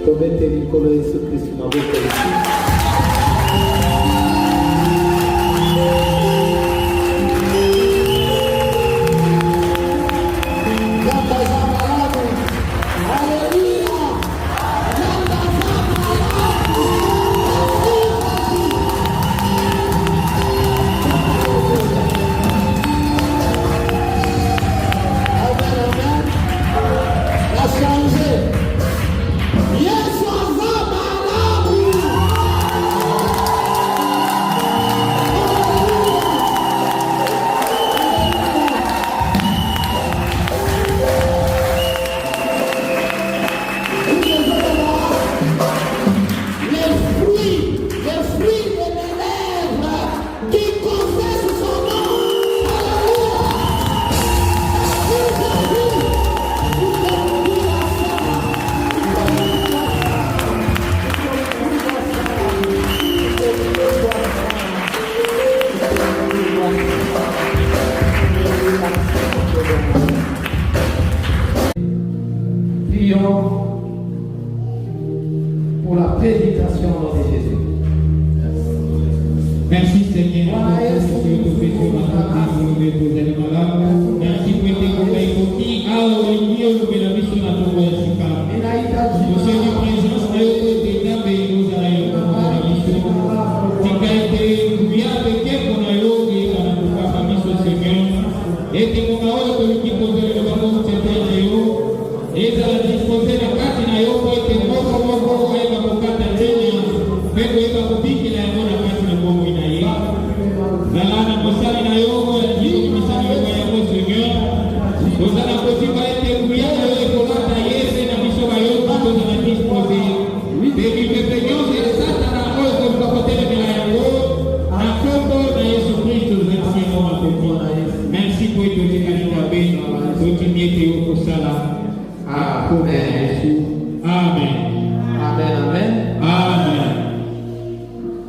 Tomete likolo Yesu Kristo maboko yetu. Pour la prédication de Jésus. Merci Seigneur. Merci pour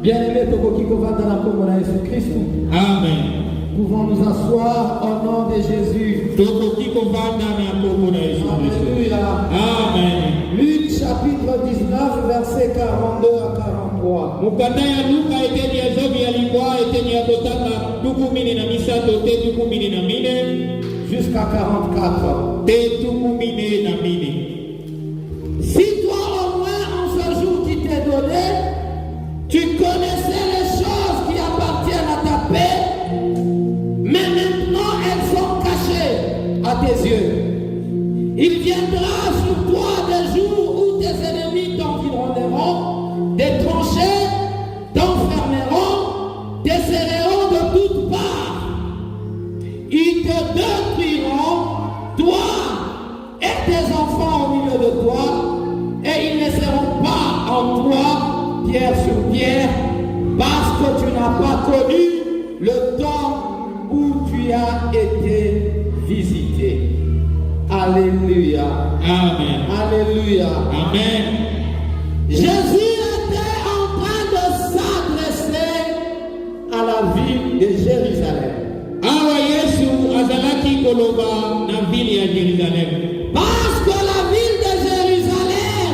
Bien-aimés, Amen. Pouvons nous asseoir au nom de Jésus. Alléluia. Amen. Luc chapitre 19, versets 42 à 43. Jusqu'à 44. Si toi au moins en ce jour qui t'est donné, tu connaissais les choses qui appartiennent à ta paix, mais maintenant elles sont cachées à tes yeux. Il viendra sur toi des jours où tes ennemis t'environneront, des tranchées t'enfermeront, t'essaieront de toutes parts. Ils te détruiront, toi et tes enfants au milieu de toi, et ils ne laisseront pas en toi pierre sur pierre, parce que tu n'as pas connu le temps où tu as été visité. Alléluia. Amen. Alléluia. Amen. Jésus était en train de s'adresser à la ville de Jérusalem. Parce que la ville de Jérusalem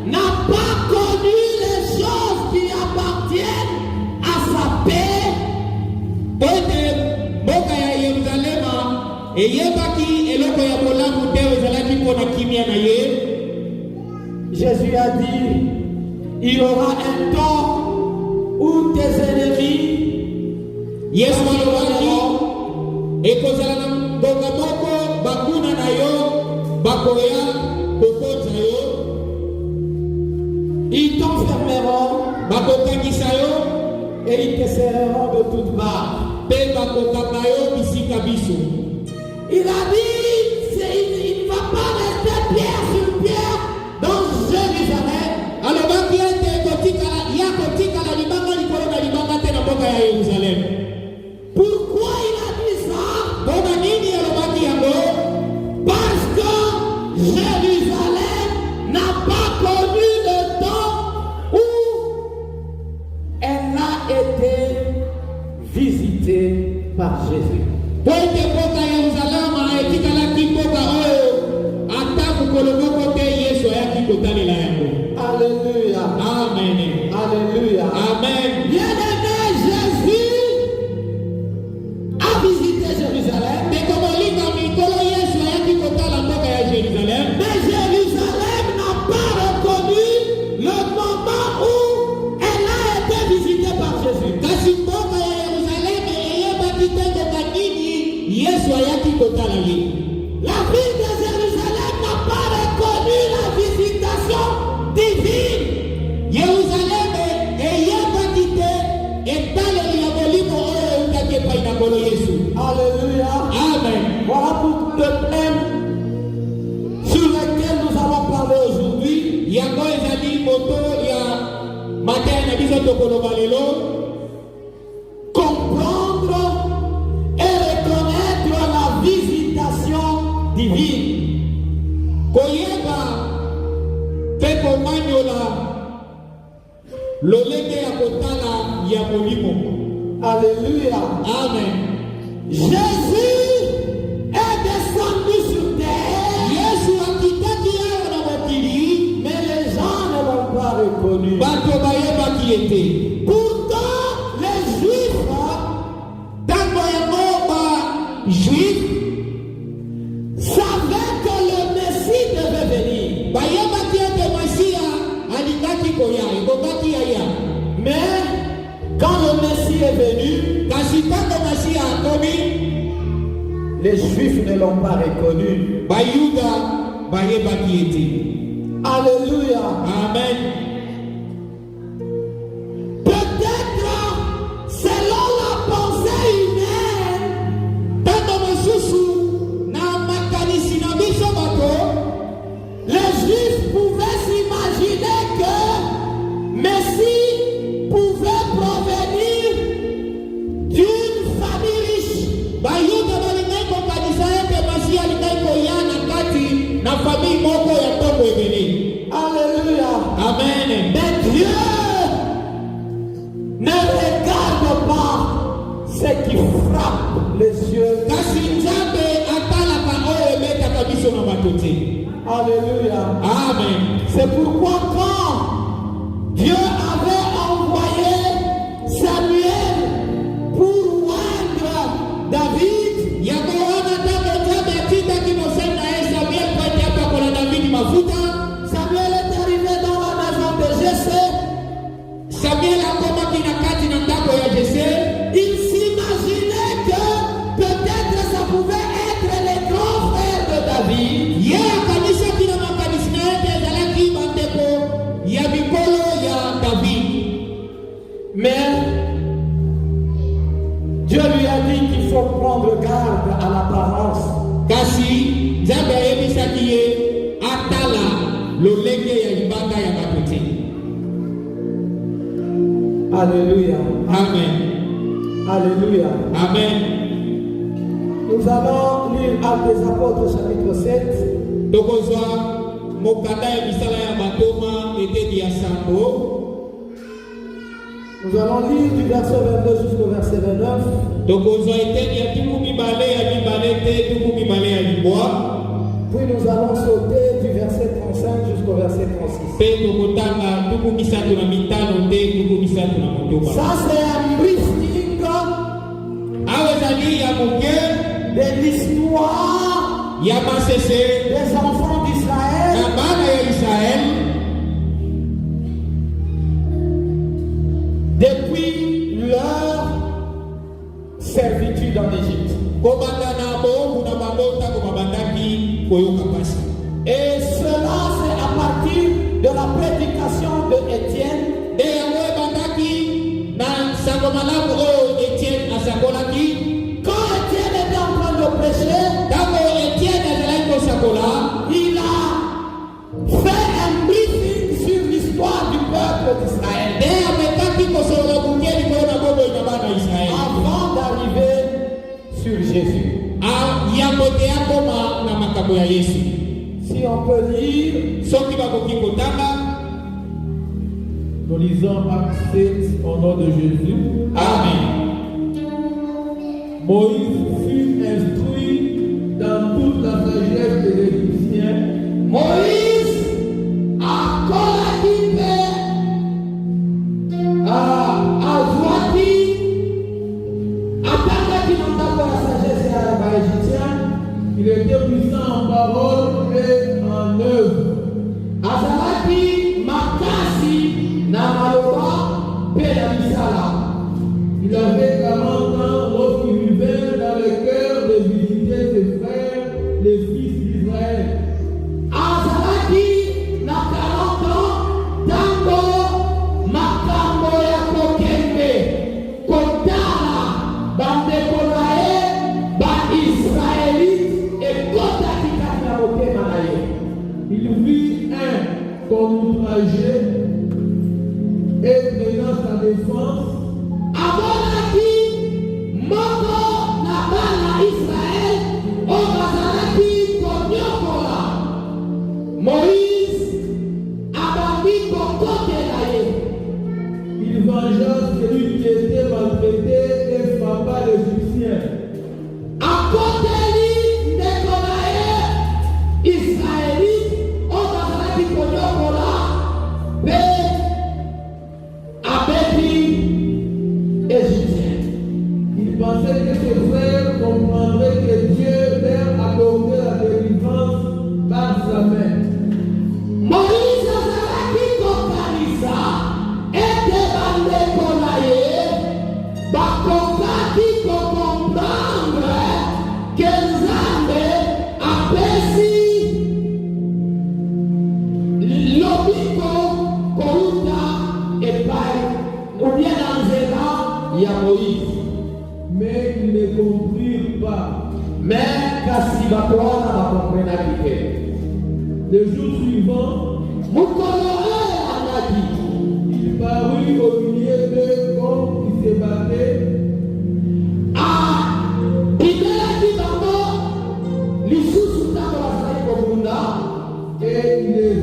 n'a pas connu les choses qui appartiennent à sa paix. Jésus a dit, il y aura un temps où tes ennemis ils t'enfermeront et ils te serreront de toutes parts. Il a dit, il ne va pas rester pierre sur pierre dans Jérusalem. Pourquoi il a dit ça? Parce que Jérusalem n'a pas connu le temps où elle a été visitée par Jésus. comprendre et reconnaître la visitation divine. Koyeba peko manyola lolenge ya kotala ya molimo. Alléluia. Amen. Jésus est descendu sur terre. Yesu akitaki ayo na mokili, Mais les gens ne l'ont pas reconnu. bato bayeba ki ete. Pourtant, les Juifs Tango yango ba juif savaient que le Messie devait venir. bayeba ki ete Masia alingaki koya, ekokaki aya. Mais quand le Messie est venu, Kasi tango Masia akomi, les Juifs ne l'ont pas reconnu. bayuda bayeba ki ete. Alléluia. Amen. Peut-être selon la pensée humaine, Tango mosusu na makanisi na biso bato, les Juifs pouvaient s'imaginer que Messie pouvait provenir d'une famille riche. bayuda balingai kokanisa ete Masia alingai koya na kati na famille moko ya ntongo ebele. Alléluia. Amen. Mais Dieu ne regarde pas ce qui frappe les yeux. Kasi Nzambe atalaka oyo ebetaka biso na bato te. Alléluia. Amen. C'est pourquoi quand Dieu avait envoyé Samuel pour oindre David, Yango wana tango Nzambe atindaki mosali na ye Samuel po ete apakola Davidi mafuta, Samuel est arrivé dans la maison de Jessé. Samuel akomaki na kati na ndako ya Jese. Il s'imaginait que peut-être ça pouvait être les grands frères de David. Ye akanisaki na makanisi na ete ezalaki bandeko ya mikolo ya David. Mais Dieu lui a dit qu'il faut prendre garde à l'apparence. Kasi Nzambe ayebisaki ye atala lolenge ya libanda ya bato te. Alléluia. Amen. Alléluia. Amen. Nous allons lire Actes des Apôtres chapitre 7. Tokozwa mokanda ya misala ya batoma eteni ya sambo. Nous allons lire du verset 22 jusqu'au verset 29. Tokozwa eteni ya tuku mibale te tuku mibale ya libwa. Puis nous allons sauter du verset 35 jusqu'au verset 36. Pe tokotanga tuku misato na mitano te tuku misato na motoba. Ça c'est un briefing Awa ezali ya moke de l'histoire ya masese des enfants na d'Israël bana ya Israel depuis leur servitude en Égypte. kobanda na boongu na bango ntango babandaki koyoka pasi. Et cela c'est à partir de la prédication de Étienne. Nde yango ebandaki na sango malamu oyo Etienne asakolaki. Quand Étienne était en train de prêcher, Ntango Etienne azalaki kosakola, il a fait un briefing sur l'histoire du peuple d'Israël nde amekaki kosolola buke likolo na boboyi na bana ya Israele. avant d'arriver sur Jésus. Yango te akoma na makambo ya Yesu. Si on peut lire, Soki bakoki kotanga, Nous lisons Acte 7 au nom de Jésus. amen. Moïse fut instruit dans toute la sagesse des Égyptiens Moïse a collaboré à Zouati, à Tangati dans la sagesse et à l'Égyptien. Il était puissant en parole et en œuvre. Azalaki makasi na maloba pe na misala. Il avait 40 ans lorsqu'il vivait dans le cœur de visiter ses frères, les fils d'Israël. Azalaki na 40 ans tango makambo ya kokende kotala bandeko na ye ba-Israélite ekotaki kati na motema na ye. Il vit un comme outragé et prenant sa défense, amonaki moko na bana Israël oyo bazalaki konyokola Moïse abandi kokotela ye. il vengea celui qui était maltraité et frappa l'Égyptien. Akoteli ndeko na ye Israelite oyo bazalaki konyokola mpe abeti Égyptien. Il pensait que ses frères comprendraient que Dieu leur accordait la délivrance par sa main. Moïse azalaki kokanisa ete bandeko na ye bakokaki kokomprendre ke Nzambe apesi lobiko kouta epai ubien na nzela ya Moïse. Mais ils ne comprirent pas. Mais kasi bato wana bakomprenaki te. Le jour suivant, Mokolo oyo andaki il parut au milieu d'eux comme il se battait. bimelaki bango lisusu ntango bazali kobunda Et il les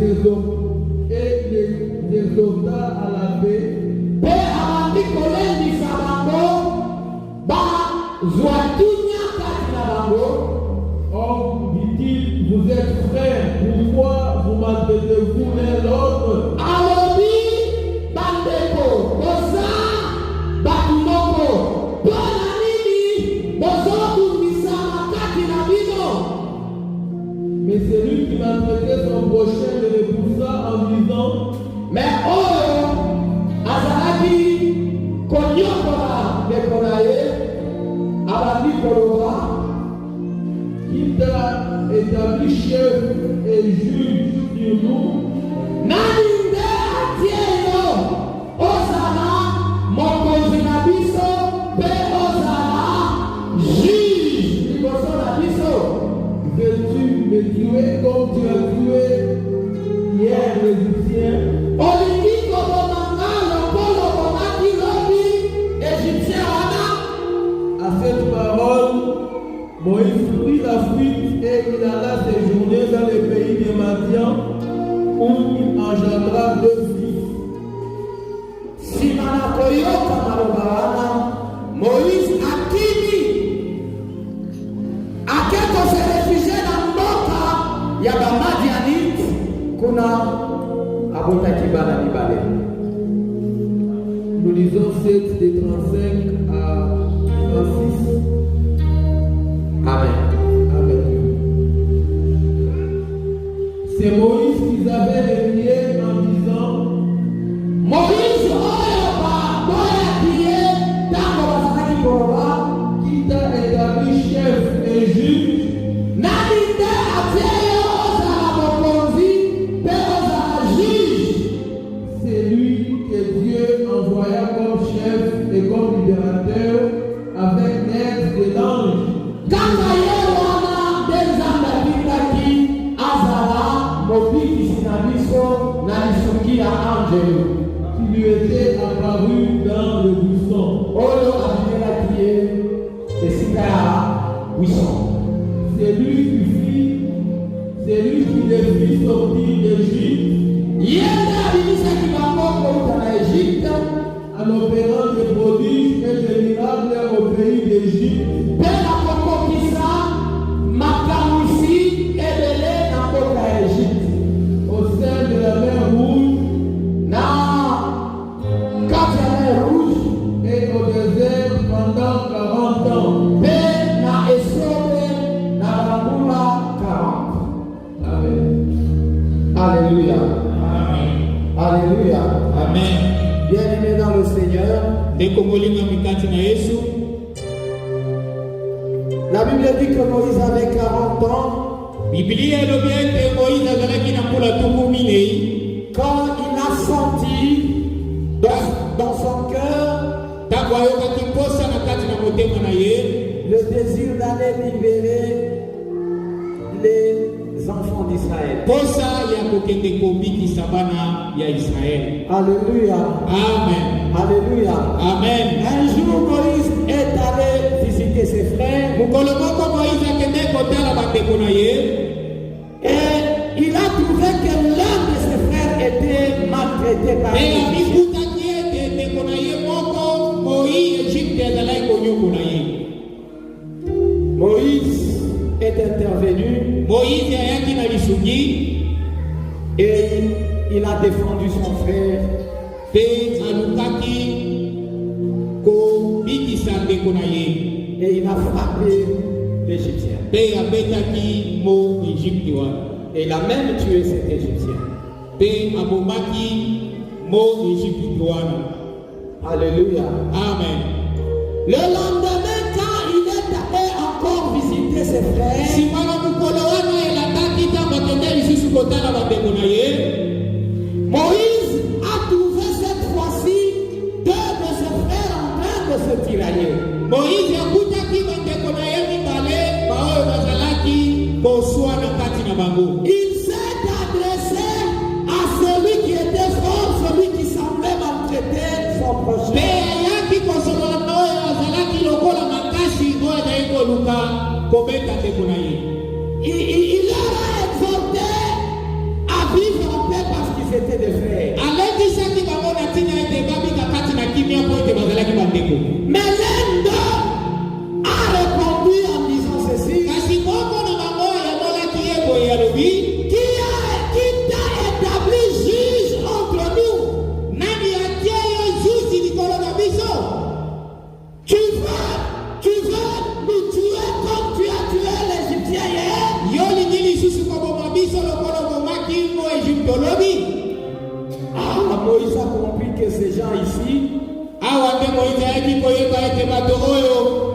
exhorta à la paix. mpe abandi kolendisa bango bazwa kimia kati na bango. Or, dit-il, vous êtes frères, pourquoi vous maltraitez-vous l'un l'autre? Alobi bandeko boza bato moko mpo na nini bozobundisama kati na bino. Mais celui qui maltraitait son prochain le repoussa en disant, Mais oyo azalaki konyokola ndeko na ye abandi koloba qui t'a établi chef et juge sur nous, nani nde atie yo ozala mokonzi na biso mpe ozala juge liboso na biso. veux-tu me tuer comme tu as tué hier l'Égyptien? Olingi koboma nga lokolo obomaki lobi Égyptien wana. À cette parole, Moïse prit la fuite et il alla séjourner dans le pays de Madian où il engendra 2 fils. Nsima na koyoka maloba wana Moïse akimi ake kose refugie na mboka ya Bamadianite kuna abotaki bana mibale. Nous lisons 7 de 35 à 36. Amen. Amen. C'est Moïse qui avait renié en disant, Moïse oyo baboyaki ye ntango bazalaki koloba qui t'a établi chef et juge, nani nde atie yo ozala mokonzi mpe ozala juge. c'est lui que Dieu envoya comme chef et comme libérateur avec l'aide de l'ange. Kaka ye wana nde Nzambe atindaki azala mobikisi na biso na lisuki ya anjelu Qui lui était apparu dans le buisson. oyo abimelaki ye esika ya bwison. C'est lui qui les fit sortir d'Égypte Ye nde abimisaki bango kouta na Egypte en opérant des prodiges et des miracles au pays d'Égypte. mpe na kokokisa makamwisi ebele na mboka ya Egypte. Au sein de la mer Rouge Na kati ya mer Rouge et au désert pendant 40 ans. mpe na esome na bambula 40. Amen. Alléluia. Alléluia. Amen. Bien-aimés dans le Seigneur, Ndeko molinga mikati na Yesu. la Bible dit que Moïse avait 40 ans Biblia elobi ete Moïse azalaki na mpula tuku minei quand il a senti dans son cœur ntango ayokaki posa na kati na motema na ye le désir d'aller libérer les enfants d'Israël. Posa ya kokende kobikisa bana ya Israël. Alléluia. Amen. Alléluia. Amen. Un jour, Moïse est allé visiter ses frères Mukolo moko Moïse akende kotala bandeko na ye. et il a trouvé que l'un de ses frères était maltraité par Et les Égyptiens. amikuta kiete ndeko na ye moko Moïse Egypte azalaki konyoko na ye. Moïse est intervenu Moïse ayaki na lisungi et il a défendu son frère. pe alukaki kobikisa ndeko na ye. Et il a frappé l'Égyptien. Pe abetaki mo Egypte wana. Et il a même tué cet Égyptien. Pe abomaki mo Egypte wana. Alléluia. Amen. Le lendemain, quand il est allé encore visiter ses frères, Simana mukolo wana elataki ntango akende lisusu kotala bandeko na ye. Moïse a trouvé cette fois-ci deux de ses frères en train de se tirailler. Moïse akutaki bandeko na ye mibale baoyo bazalaki koswana kati na bango. Il s'est adressé à celui qui était fort, celui qui semblait maltraiter son Pe prochain. ayaki kosolola na oyo azalaki lokola makasi oyo azali koluka kobeta ndeko na ye. Il leur a exhorté à vivre en paix parce qu'ils étaient des frères. Alekisaki bango na ntina ete babika kati na kimia mpo ete bazalaki bandeko. Mais l'un d'eux a répondu en disant ceci: Kasi moko na bango ayamolaki ye boye alobi, qui t'a établi juge entre nous? nani atie yo zuzi likolo na biso? Tu veux nous tuer comme tu as tué l'Égyptien hier? Yo lingi lisusu koboma biso lokolo bomaki mo Egypte olobi. Ah, Moïse a compris que ces gens ici, Awa nde Moïse ayaki koyeba ete bato oyo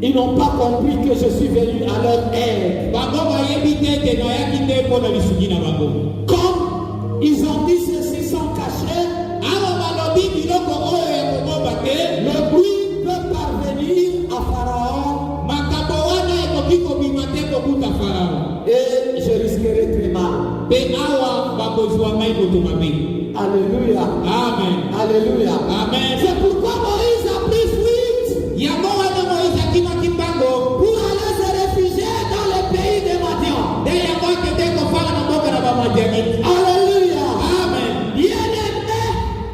ils n'ont pas compris que je suis venu à leur aide. bango bayebi te ete nayaki te mpo na lisungi na bango. Comme ils ont dit ceci sans cacher, Awa balobi biloko oyo ya kobomba te, le bruit peut parvenir à Pharaon makambo wana ekoki kobima te kokuta Farao. et je risquerai très mal. Pe awa bakozwa ngai moto mabe. Alléluia. Amen. Alléluia. Amen. C'est pourquoi Moïse a pris fuite Yango wana Moïse akimaki mbango pour aller se réfugier dans le pays de Madian. nde yango akende kofala na mboka na bamadianite. Alléluia. Amen. Bien-aimé,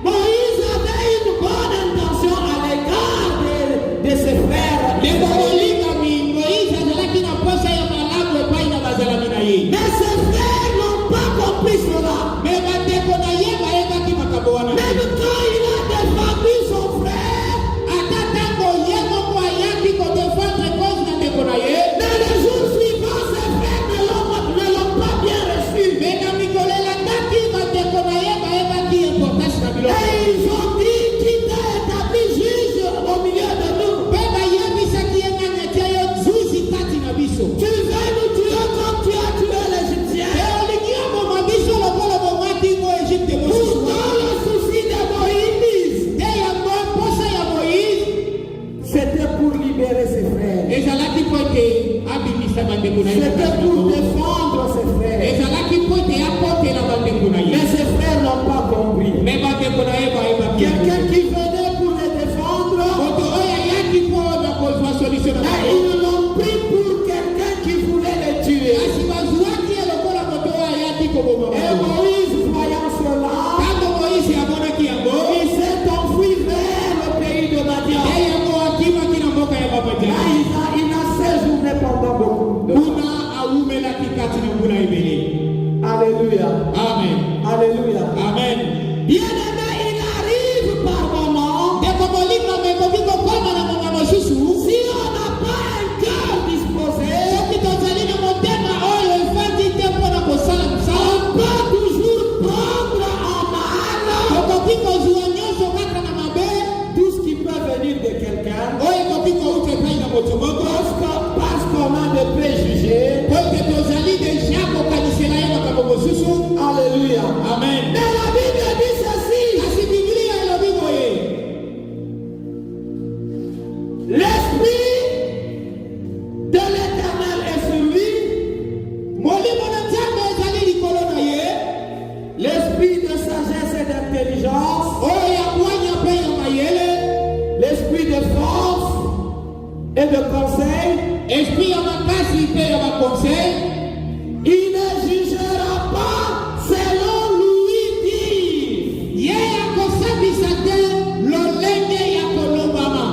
Moïse avait une bonne intention à l'égard de ses frères. Ndeko molingami Moïse azalaki na posa ya malamu epai na bazalami na ye. Mais ses frères n'ont pas compris cela. Me bandeko na ye bayebaki makambo wana te. Même quand il a défendu son frère, Ata ntango ye moko ayaki kodefendre cause na ndeko na ye, dans les jours suivants, ses frères ne l'ont pas bien reçu. me na mikolo elandaki bandeko na ye bayebaki importance na biloko. Et ils ont dit qu'il t'a établi juge au milieu de nous. Mpe bayebisaki ye nani atia yo zuzi kati na biso. Tu veux nous tuer comme tu as tué l'Égyptien. Pe olingi oboma biso lokola bomaki ngo Egypte mosusu. Pourtant, le souci de Moïse, Te yango posa ya Moïse c'était pour libérer ses frères. ezalaki mpo ete abimisa bandeko na ye. C'était pour défendre ses frères. Ezalaki mpo ete akotela bandeko na ye. Mais ses frères n'ont pas compris. Me bandeko na ye bayebaki Quelqu'un qui venait pour les défendre, moto oyo ayaki mpo na kozwa solution na mais bango. ils l'ont pris pour quelqu'un qui voulait les tuer. Kasi bazwaki ye lokola moto oyo ayaki koboma Et bango. Moïse, voyant cela, Ntango Moïse amonaki yango, il s'est enfui vers le pays de Madian. ye yango akimaki na mboka ya Là, bamadiani. il a séjourné pendant beaucoup de temps. Kuna awumelaki kati na mbula ebele. Alléluia. Amen. Alléluia. Amen. Bien-aimé, il arrive par moments, Ndeko molimo mekoki kokoma na monga mosusu, si on n'a pas un cœur disposé, soki tozali na motema oyo efandi te mpo na kosala on mosala, peut toujours prendre en mal okoki kozwa nyonso kaka na mabe tout ce qui peut venir de quelqu'un oyo ekoki kouta epai na moto moko, parce qu'on a des préjugés. po ete tozali deja kokanisela ye makambo mosusu. Alléluia. Amen. Mais la Bible dit ceci. l'esprit de sagesse et d'intelligence, oyo ya bwanya mpe ya mayele, l'esprit de force et de conseil, esprit ya makasi mpe ya bakonseil. il ne jugera pas selon lui dit. Yeye akosambisa te lolenge ya kolombama.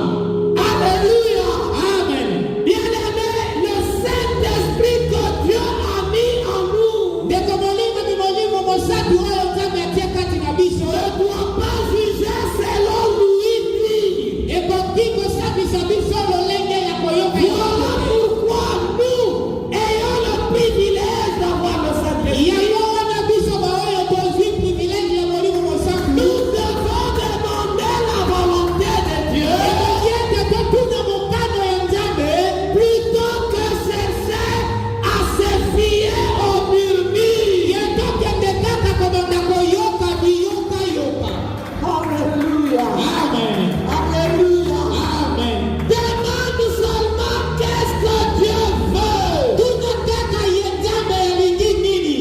Alléluia. Amen. Bien-aimé, le Saint-Esprit que Dieu a mis en nous ndeko molimo ni molimo mosantu oyo nzambe atie kati na biso ne doit pas juger selon lui dit. ekoki kosambisa biso lolenge ya koyoka Voilà pourquoi nous ayons le privilège d'avoir le Saint-Esprit. yango wana biso baoyo tozwi privilege ya molimo mosantu Nous devons demander la volonté de Dieu ekoki ete totuna mokano ya nzambe plutôt que chercher à se fier au murmure. ye tokende kaka kobanda koyoka biyokayoka. Alléluia. Amen. Alléluia. Amen. Demande seulement qu'est-ce que Dieu veut. tunataka ye nzambe alingi nini.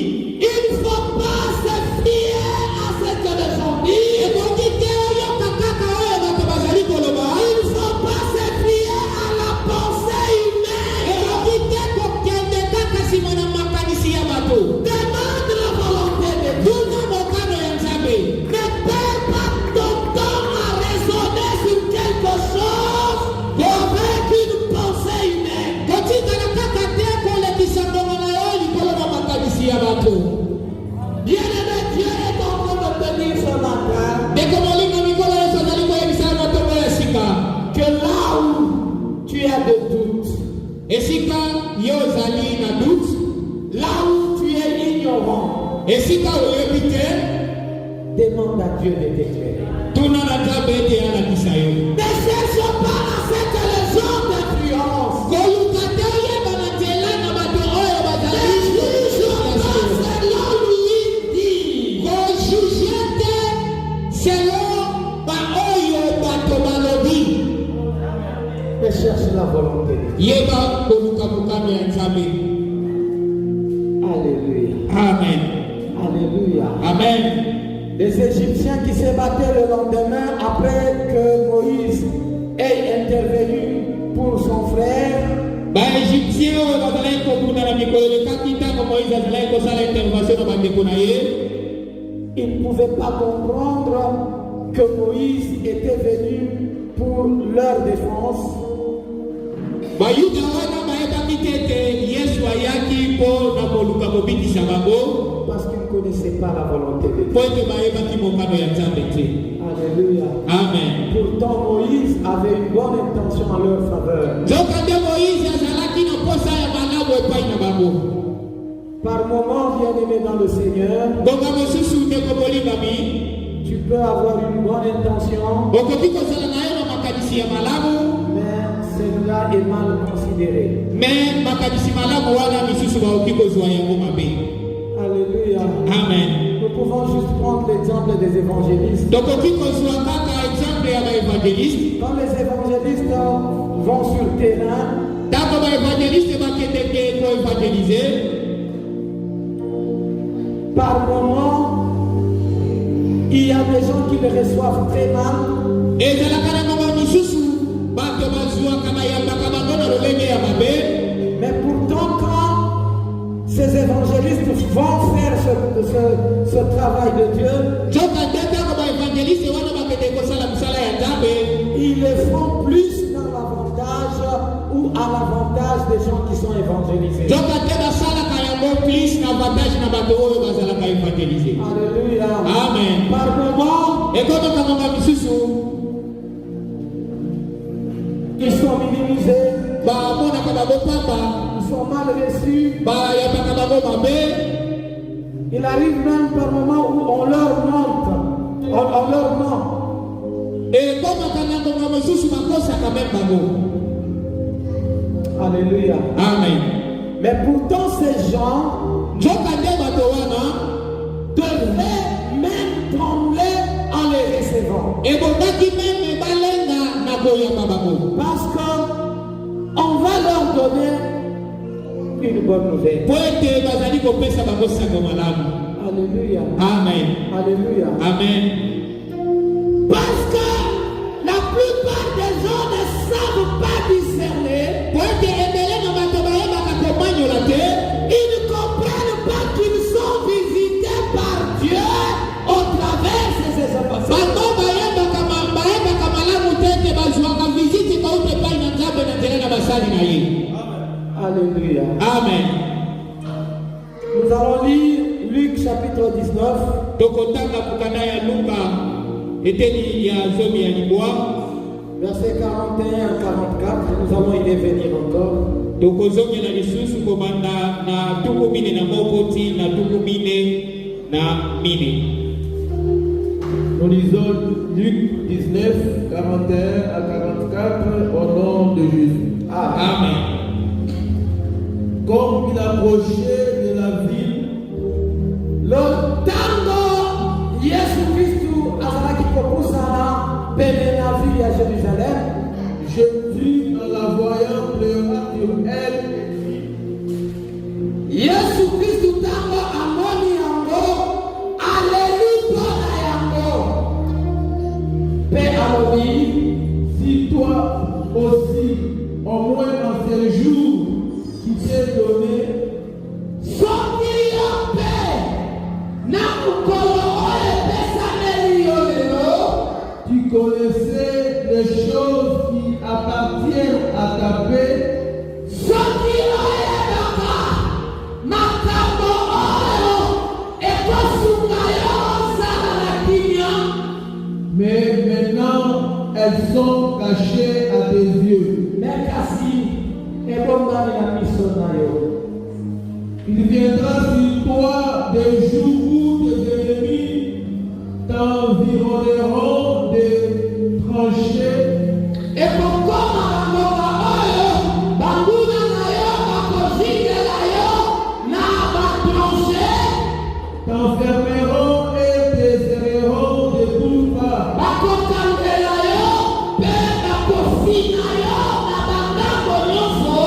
Il ne faut pas se fier à ce que les gens disent. ekoki te oyoka kaka oyo bato bazali koloba. Il ne faut pas se fier à la pensée humaine. ekoki te kokende kaka nsima na makanisi ya bato. Demande la volonté de Dieu. tuna mokano ya nzambe. Ne perds pas ton temps à raisonner sur quelque chose avec une pensée humaine. kotikala kaka te kolekisa mbongo na yo likolo na makanisi ya bato. Bien-aimé, Dieu est en train de te dire ce matin ndeko molimo mikolo nyonso azali koyebisa na ntongo ya sika. que là où tu as des doutes, esika yo ozali na dute, là où tu es ignorant, esika oyebi te, demande à Dieu de t'éclairer. tuna na nzambe ete alakisa yo. Ne cherche pas à ce que les gens t'influencent. koluka te oyeba na nzela na bato oyo Ne bazali juge pas selon lui dit. kojuge te selon baoyo bato balobi. Mais cherche la volonté de Dieu. yeba koluka mokano ya nzambe. Alléluia. Amen. Alléluia. Amen. Les Égyptiens qui se battaient le lendemain après que Moïse ait intervenu pour son frère, baegyptien oyo bazalaki kokunda na mikolo elekaki ntango moïse azalaki kosala intervention na bandeko na ye. ils ne pouvaient pas comprendre que Moïse était venu pour leur défense. bayuda wana bayebaki te ete yesu ayaki mpo na koluka kobikisa bango Parce qu'ils ne connaissaient pas la volonté de mpo Dieu. ete bayebaki mokano ya nzambe te. Alléluia. Amen. Pourtant, Moïse avait une bonne intention en leur faveur. nzoka nde moïse azalaki na posa ya malamu epai na bango. Par moments, bien-aimé dans le Seigneur, ngonga mosusu ndeko molingami, tu peux avoir une bonne intention, okoki kozala na yo na makanisi ya malamu, mais celle-là est mal considérée. me makanisi malamu wana misusu bakoki kozwa yango mabe. Alléluia. Amen. Nous pouvons juste prendre l'exemple des évangélistes. tokoki kozwa kaka exemple ya baevangeliste. Quand les évangélistes vont sur le terrain, ntango baevangeliste bakendeke koevangelize, par moment, il y a des gens qui le reçoivent très mal. ezalaka na ngonga misusu bato bazwaka bayambaka bango na lolenge ya mabe. Mais pourtant, quand ces évangélistes vont faire ce travail de Dieu, nzoka nde ntango baevangeliste wana bakende kosala mosala ya nzambe, ils le font plus dans l'avantage ou à l'avantage des gens qui sont évangélisés. nzoka nde basalaka yango plus na avantage na bato oyo bazalaka evangelize. Alléluia. Amen. Par moment, ekotoka ngonga misusu ils sont minimisés, bamonaka bango pamba, ils sont mal reçus. bayambaka bango mabe. Il arrive même par moment où on leur ment. On leur ment. ekomaka na ngonga mosusu bakosaka meme bango. Alléluia. Amen. Mais pourtant, ces gens nzoka nde bato wana devaient même trembler en les recevant. ebondaki meme balenga na koyamba bango, Parce qu'on va leur donner une bonne nouvelle. po ete bazali kopesa bango sango malamu. Alléluia. Amen. Alléluia. Amen. Parce que la plupart des gens ne savent pas discerner. Ils ne comprennent pas qu'ils sont visités par Dieu au travers de ces observations. Alléluia. Amen. Nous allons lire Luc chapitre 19. Tokotanga kukanda ya Luka eteni ya zomi ya libwa Versets 41 à 44. Nous allons y revenir encore. tokozongi na lisusu kobanda na tuku mine na mokoti na tuku mine na mine. Nous lisons Luc 19, 41 à 44 au nom de Jésus. Amen. Comme il approchait de la ville, Le tango Yesu Kristu azalaki kokusana pene na ville ya Jérusalem. Jésus, en la voyant, pleura sur elle. Yesu Kristu tango amoni yango alelipo na yango. Pe alobi Si toi aussi, au moins en ces jours qui t'est donné, soki yo pe na mokolo oyo epesameli yo lelo tu connaissais les choses qui appartiennent à ta paix, soki oyebaka makambo oyo ekosunga yo ozala na kimia. mais maintenant elles sont cachées à tes yeux. Me kasi ebombami na miso na yo. Il viendra sur toi des jours où tes ennemis t'environneront des tranchées. Ekokoma na mboka oyo banguna na yo bakozingela yo na batranche. T'enfermeront et t'esserreront de toutes parts. Bakokangela yo mpe bakofina yo na bangambo nyonso.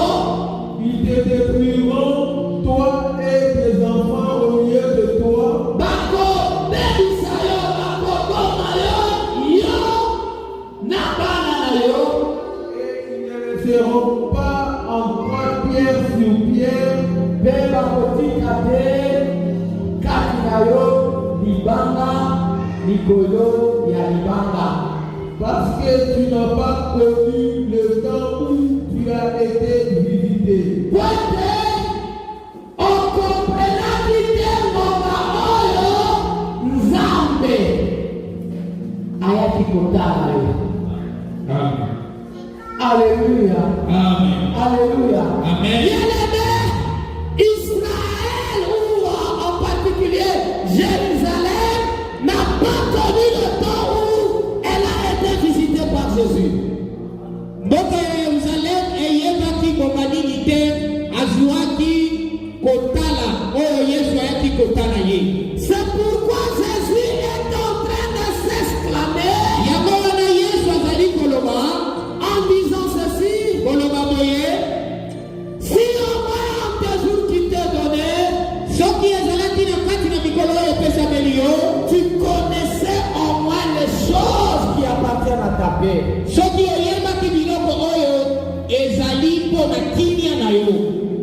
Ils te détruiront, toi et tes enfants au milieu de toi. Bakobebisa yo bakoboma yo yo na bana na yo. Et ils ne laisseront pas en croix pierre sur pierre, Mpe bakotika te kati na yo libanga likolo ya libanga. parce que tu n'as pas connu le temps où tu as été visité. Po ete okomprenaki te ngonga oyo Nzambe ayaki kotala yo. Amen. Alléluia. Amen. Alléluia. Amen. Bien-aimé, Israël, ou en particulier Jérusalem, n'a pas connu le temps où elle a été visitée par Jésus. Mboka ya Yerusalem eyebaki bokanini te azwaki kotala oyo Yesu ayaki kotala ye. C'est pourquoi Jésus est en train de s'exclamer Yango wana Yesu azali koloba en disant ceci: koloba boye si au moins en tes jours qui t'est donné, soki ezalaki na kati na mikolo oyo epesameli yo tu connaissais au moins les choses qui appartiennent à ta paix. soki oyebaki biloko oyo ezali mpo na kimia na yo.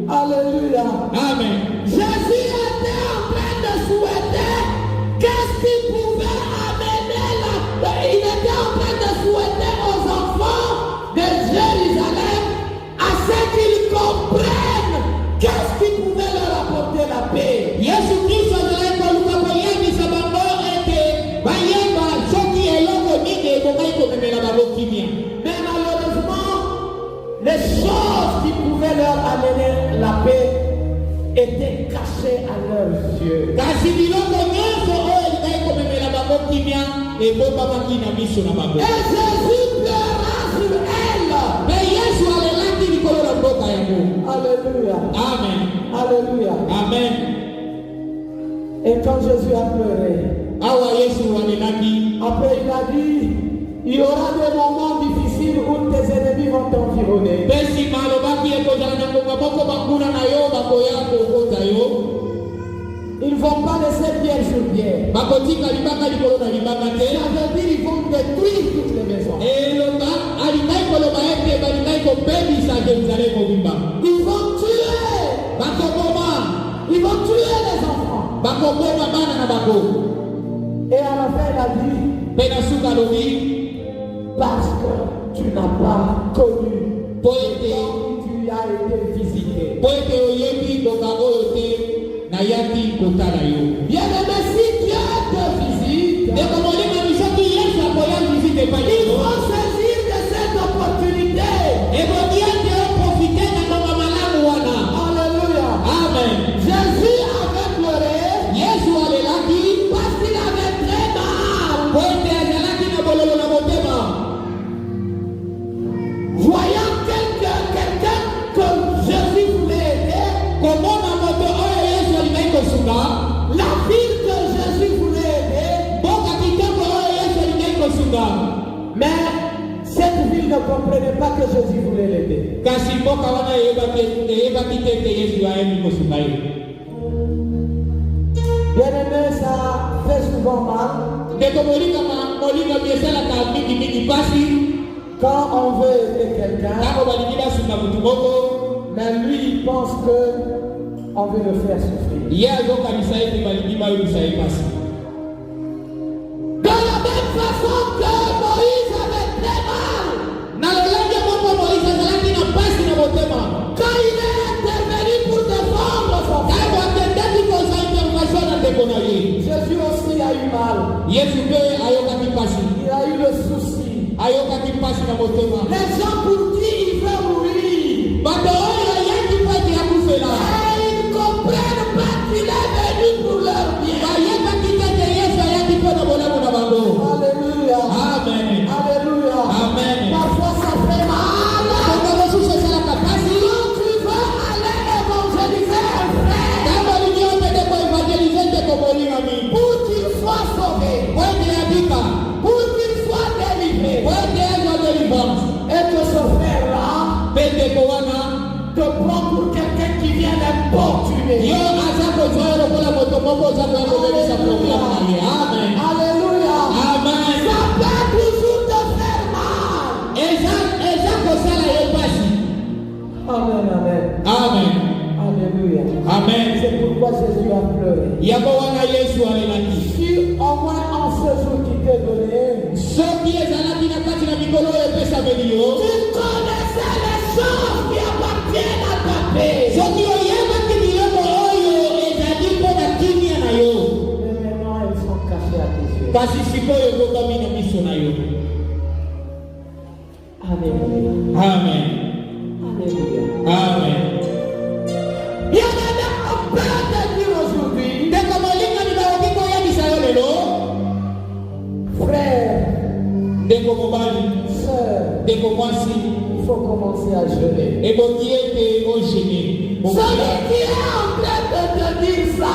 Alléluia. Amen. Jésus était en train de souhaiter qu'est-ce qui pouvait amener la paix. Il était en train de souhaiter aux enfants de Jérusalem à ce qu'ils comprennent qu'est-ce qui pouvait leur apporter la paix. Yesu Kristo azalaki koluka koyebisa bango ete bayeba soki eloko nini ebomai komemela bango kimia. Mais malheureusement, les choses qui pouvaient leur amener la paix étaient cachées à leurs yeux. Kasi biloko nyonso oyo ezali komemela bango kimia ebombamaki na miso na bango. Et Jésus pleura sur elle. Mpe Yesu alelaki likolo na mboka yango. Alléluia. Amen. Alléluia. Amen. Et quand Jésus a pleuré, Awa Yesu alelaki après il a dit, il y aura des moments difficiles où tes ennemis vont t'environner. mpe nsima alobaki ekozala na ngonga moko banguna na yo bakoya kokota yo. Ils ne vont pas laisser pierre sur pierre. bakotika libanga likolo na libanga te. Ça veut dire qu'ils vont détruire toutes les maisons. Eloba alingai koloba ete balingai kobebisa Jérusalem mobimba. Ils vont tuer. Bakoboma. Ils vont tuer les enfants. Bakoboma bana na bako. Et à la fin, il a dit, Pena suka lobi. parce que tu n'as pas connu Poete. tu as été visité. Poete oyebi doka oyo te na yaki kotala yo. Bien-aimé, si Dieu te visite, Ndeko molimo bisoki Yesu akoya visite pa il yo. faut saisir de cette opportunité. Eboni ete oprofite na ngonga malamu wana. Alléluia. Amen. Jésus avait pleuré Yesu alelaki parce qu'il avait très mal. poete azalaki na bololo na motema. Voyant quelqu'un que Jésus voulait aider, Komona moto oyo Yesu alingai kosunga. la ville que Jésus voulait aider, Mboka kitoko oyo Yesu alingai kosunga. mais cette ville ne comprenait pas que Jésus voulait l'aider. Kasi mboka wana eyebaki te ete Yesu ayebi kosunga ye. Bien-aimé, ça fait souvent mal Ndeko molinga esalaka mingi pasi. quand on veut aider quelqu'un, Ntango balingi basunga motu moko, mais lui il pense que on veut le faire souffrir. ye azokanisa ete balingi bayebisa ye pasi. De la même façon que Moïse avait très mal Na lolenge moko Moïse azalaki na pasi na motema. quand il est intervenu pour défendre son frère. Ntango akendaki kozwa intervention na ndeko na ye, Jésus aussi a eu mal. Yesu mpe ayokaki pasi. Il a eu le souci. Ayokaki pasi na motema. Les gens pour qui il veut mourir, Bato oyo ayaki mpo ete akufela. et ils ne comprennent pas qu'il est venu pour leur bien. Bayebaki te ete Yesu ayaki mpo na bolamu na bango. Alléluia. Amen. Alléluia. Amen. Parfois ça fait mal. Kongo mosusu esalaka pasi. Quand tu veux aller évangéliser un frère Ntango olingi opete koevangelize ndeko molingami, pour qu'il soit sauvé, po ete abika, pour qu'il soit délivré, po ete azwa délivrance. et que ce frère-là Mpe ndeko wana te prend pour quelqu'un qui vient d'importuner. yo aza kozwa yo lokola moto moko oza koya kobebisa problème na ye. Amen. Alléluia. Amen. Ça peut toujours te faire mal. Eza kosala ye pasi. Amen, amen. Amen. Alléluia. Amen. C'est pourquoi Jésus a pleuré. Yango wana Yesu alelaki. Si au moins en ce jour qui t'est donné, Soki ezalaki na kati na mikolo oyo epesameli yo, tu connaissais les choses qui appartiennent à ta paix. soki oyebaki biloko oyo ezali mpo na kimia na yo, Mais maintenant, elles sont cachées à tes yeux. kasi sikoyo ekokami na miso na yo. Alléluia. Amen. Alléluia. Amen. Bien-aimé, on peut te dire aujourd'hui, Ndeko molingani bakoki koyebisa yo lelo, frère, ndeko mobali, sœur, ndeko mwasi, il faut commencer à jeûner. eboki ete ogene. Celui qui est en train de te dire ça,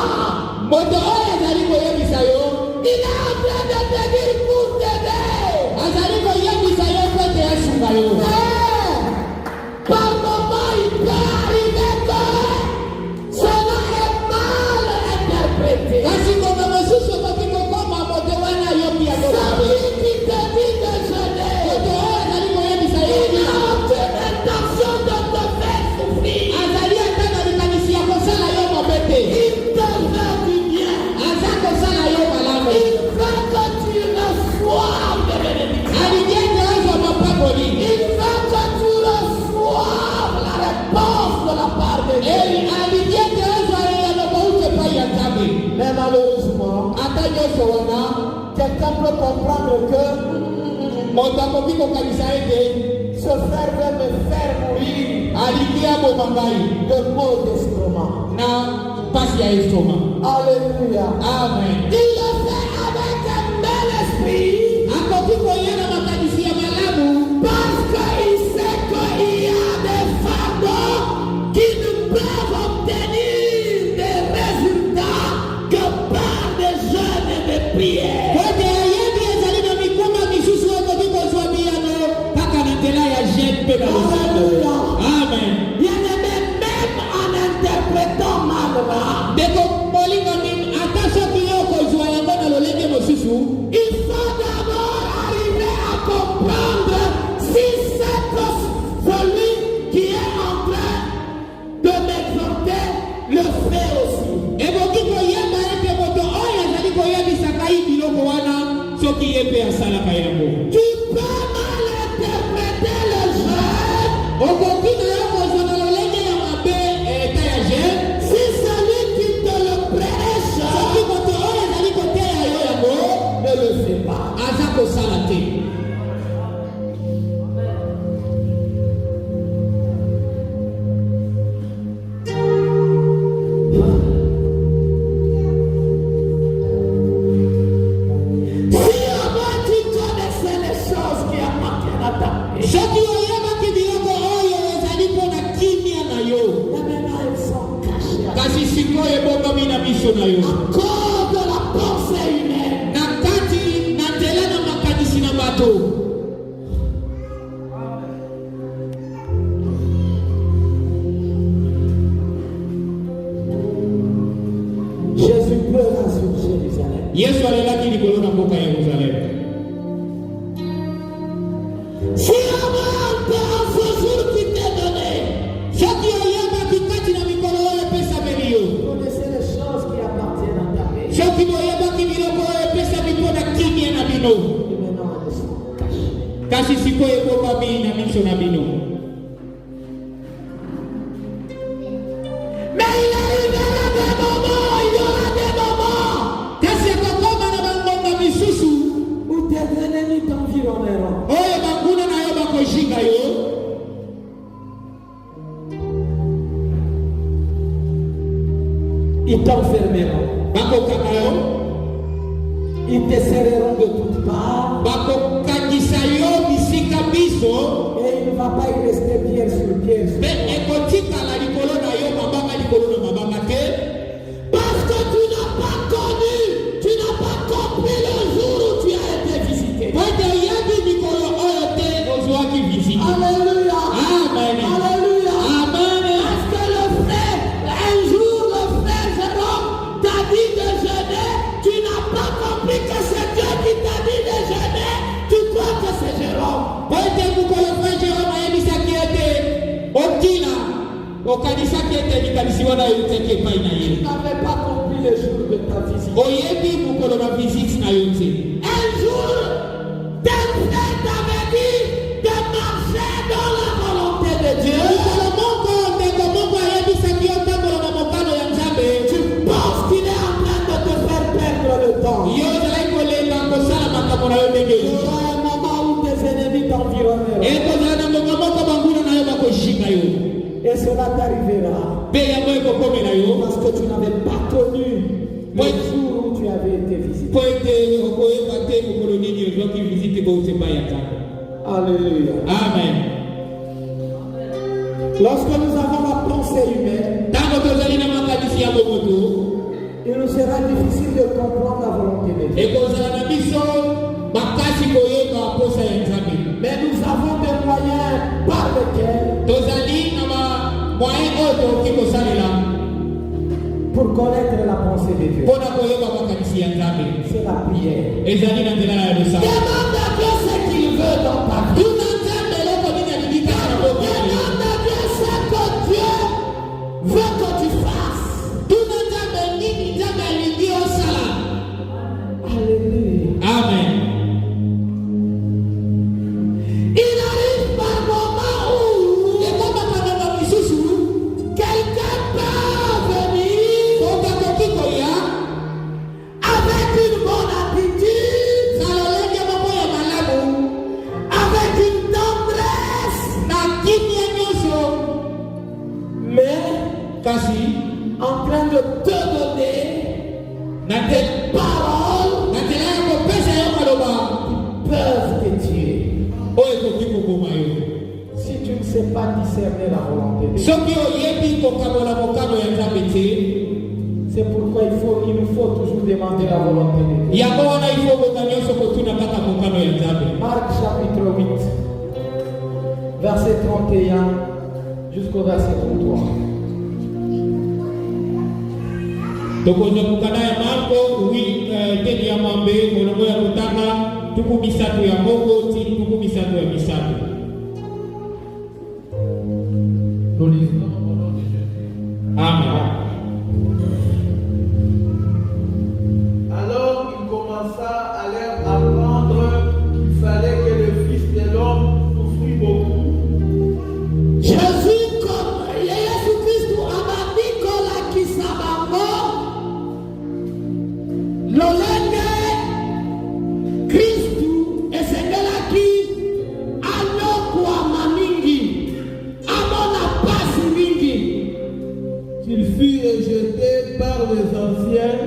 Moto oyo azali koyebisa yo, il est en train de te dire pour t'aider. azali koyebisa yo mpo ete asunga yo. Mais, par moment, il peut arriver que cela est mal interprété. Kasi kongo mosusu okoki kokoma moto wana ayoki yango mabe. Celui qui te dit de jeûner, Moto oyo azali koyebisa yo il n'a aucune intention de te faire souffrir. azali ata na likanisi ya kosala yo mabe te. Il te veut du bien. Aza kosala yo malamu. Il veut que tu reçoives des bénédictions. Alingi ete ozwa mapakoli. Il veut que tu reçoives la réponse de la part de Dieu. Alingi ete ozwa eyano bauti epai ya Nzambe. Mais malheureusement, Ata nyonso wana, quelqu'un peut comprendre que moto akoki kokanisa ete ce frère veut me faire mourir alingi aboma ngai de maux d'estomac. na pasi ya estoma. Alléluia. Amen. Il le fait avec un bel esprit Akoki koyena makanisi ya malamu parce qu'il sait qu'il y a des fardeaux qui ne peuvent obtenir des résultats que par des jeûnes et des prières. kote ayebi ezali na mikoma misusu okoki kozwa biyano kaka na nzela ya jeune mpe na losambo. Amen. Bien-aimé, même en interprétant mal là, Ndeko molinga mingi il faut d'abord arriver à comprendre si c'est celui qui est en train de m'exhorter le fait aussi. eboki koyeba ete moto oyo azali koyebisaka ye biloko wana soki ye mpe asalaka yango. Tu peux mal interpréter le jeûne okoki na yo kozwa lolenge ya mabe eta ya jeune si celui qui te le prêche soki moto oyo azali koteya yo yango ne le fait pas. aza kosala te. Si au moins tu connaissais les choses qui appartiennent à ta vie, soki oyebaki biloko oyo ezali mpona kimia na yo mais maintenant ils sont cachés kasi sikoyo ebongami na miso na yo à cause de la pensée humaine. na kati na nzela na makanisi na bato. Jésus pleura sur Jérusalem. yesu alelaki likolo na mboka ya Yerusalemu. Si au moins en ce jour qui t'est donné, soki oyebaki kati na mikolo oyo epesameli yo tu connaissais les choses qui appartiennent à ta vie, soki boyebaki biloko oyo epesami mpona kimia na bino et maintenant ils sont cachés. kasi sikoyo ebongami na miso na bino. Mais il arrivera des moments, il y aura des moments kasi akokoma na bangonga misusu où tes ennemis t'environneront. oyo banguna na yo bakoshinga yo Ils t'enfermeront. bakokanga yo Ils te serreront de toutes parts. bakokangisa yo bisika biso Et il ne va pas y rester pierre sur pierre. mpe ekotikala likolo na yo mabanga likolo na mabanga te Parce que tu n'as pas connu, tu n'as pas compris le jour où tu as été visité. po ete oyebi mikolo oyo te ozwaki visite. Alléluia. Amen. Alléluia. Amen. Parce que le frère, un jour, le frère Jérôme t'a dit de jeûner. Tu n'as pas compris que c'est Dieu qui t'a dit de jeûner. Tu crois que c'est Jérôme. po ete mokolo mpe Jerome ayebisaki ete okila okanisaki ete likanisi wana eyutaki epai na ye Tu n'avais pas compris le jour de ta visite. oyebi mokolo na visite na yo te. Un jour, tel frère t'avait dit de marcher dans la volonté de Dieu. mokolo moko ndeko moko ayebisaki yo tambola na mokano ya nzambe Tu penses qu'il est en train de te faire perdre le temps. yo ozalaki kolenga kosala makambo na yo ndenge Il y aura un moment où tes ennemis t'environneront. ekozala na mbongo moko banguna na yo bakoshinga yo Et cela t'arrivera. mpe yango ekokomela yo Parce que tu n'avais pas connu le Oui. jour où tu avais été visité. po ete okoyeba te mokolo nini ozwaki visite kouta epai ya nzambe. Alléluia. Amen. Lorsque nous avons la pensée humaine, ntango tozali na makanisi ya bomoto il nous sera difficile de comprendre la volonté de Dieu. ekozala na biso makasi koyeba posa ya nzambe. Mais nous avons des moyens par lesquels, tozali na moyen oyo tokoki kosalela pour connaître la pensée de Dieu, mpona koyeba makanisi ya nzambe c'est la prière. ezali na nzela ya losala. Demande à Dieu ce qu'il veut dans ta vie. tuna nzambe eloko nini alingi kaka na boka na yo. Demande à Dieu ce que Dieu veut que tu fasses. tuna nzambe nini nzambe alingi osala. Alléluia. Amen. Il arrive par moment où ekomaka na bamisusu quelqu'un peut venir otakoki koya avec une bonne attitude, na lolenge moko ya malamu avec une tendresse, na kimia nyonso mais kasi en train de te donner na des paroles na nzela ya kopesa yo maloba qui peuvent te tuer. oyo ekoki koboma yo Si tu ne sais pas discerner la volonté de Dieu, soki oyebi kokabola mokano ya nzambe te c'est pourquoi il nous faut toujours demander la volonté de Dieu. yango wana ifo bonga nyonso kotuna kaka mokano ya nzambe. Marc chapitre 8, verset 31 jusqu'au verset 33. Tokoza kukanaye Marko teni ya mambe molongo ya kutanga tuku misatu ya moko ti tuku misatu ya misatu. Nous lisons au nom de Jésus. Amen. Alors il commença à leur apprendre qu'il fallait que le Fils de l'homme souffrit beaucoup. Jésus comme Yesu Kristu abandiko la kisabango lolenge Kristu esengelaki alokwama mingi amona pasi mingi Qu'il fut rejeté par les anciens,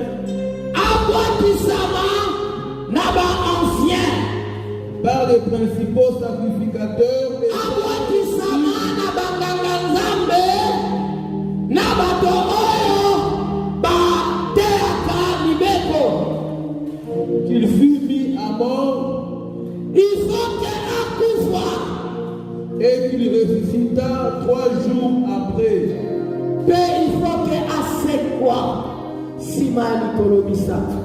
abwatisama na ba-ancien par les principaux sacrificateurs et abwatisama na banganga nzambe na bato oyo bateaka mibeko. qu'il fut mis à mort Il faut que akufa et qu'il ressuscita 3 jours après. pe il faut que asekwa nsima ya mikolo misato.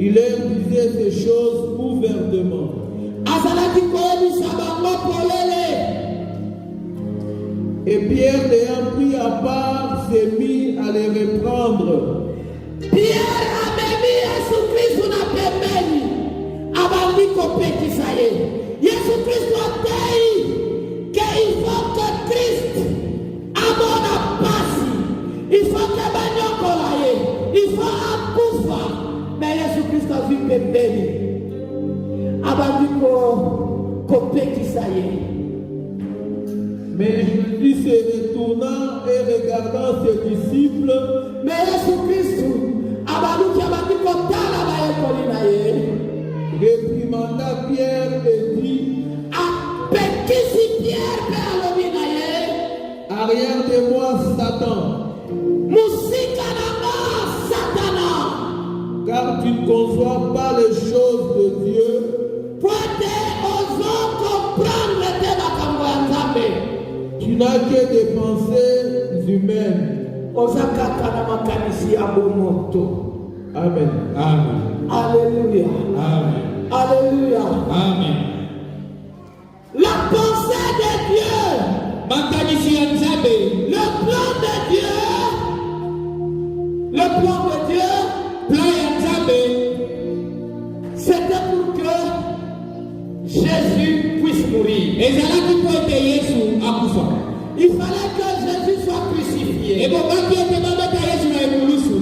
Il leur disait ces choses ouvertement. Azalaki koyebisa bango polele. Et Pierre, l'ayant pris à part, s'est mis à les reprendre. Pierre amemi Yesu Kristu na pembeni abandi kopekisa ye. Yesu Kristu atei ke il faut que Christ amona pasi, il faut que banyokola ye, il faut akufa. Mais Yesu Kristu azwi pembeni abandi kopekisa ye. Mais Jésus se retournant et regardant ses disciples, Mais Yesu Kristu abaluki abandi kotala bayekoli na ye. réprimanda Pierre et dit, Apekisi Pierre pe alobi na ye. arrière de moi, Satan, Musika na nga Satana. car tu ne conçois pas les choses de Dieu, Pote ozo comprendre te makambo ya Nzambe. tu n'as que des pensées humaines. Oza kaka na makanisi ya bomoto. Amen. Amen. Alléluia. Amen. Alléluia. Amen. La pensée de Dieu, Makanisi ya Nzambe, le plan de Dieu, le plan de Dieu, plan ya Nzambe c'était pour que Jésus puisse mourir. ezalaki po ete Yesu akufa. Il fallait que Jésus soit crucifié. Ebongaki ete babeta Yesu na ekulusu.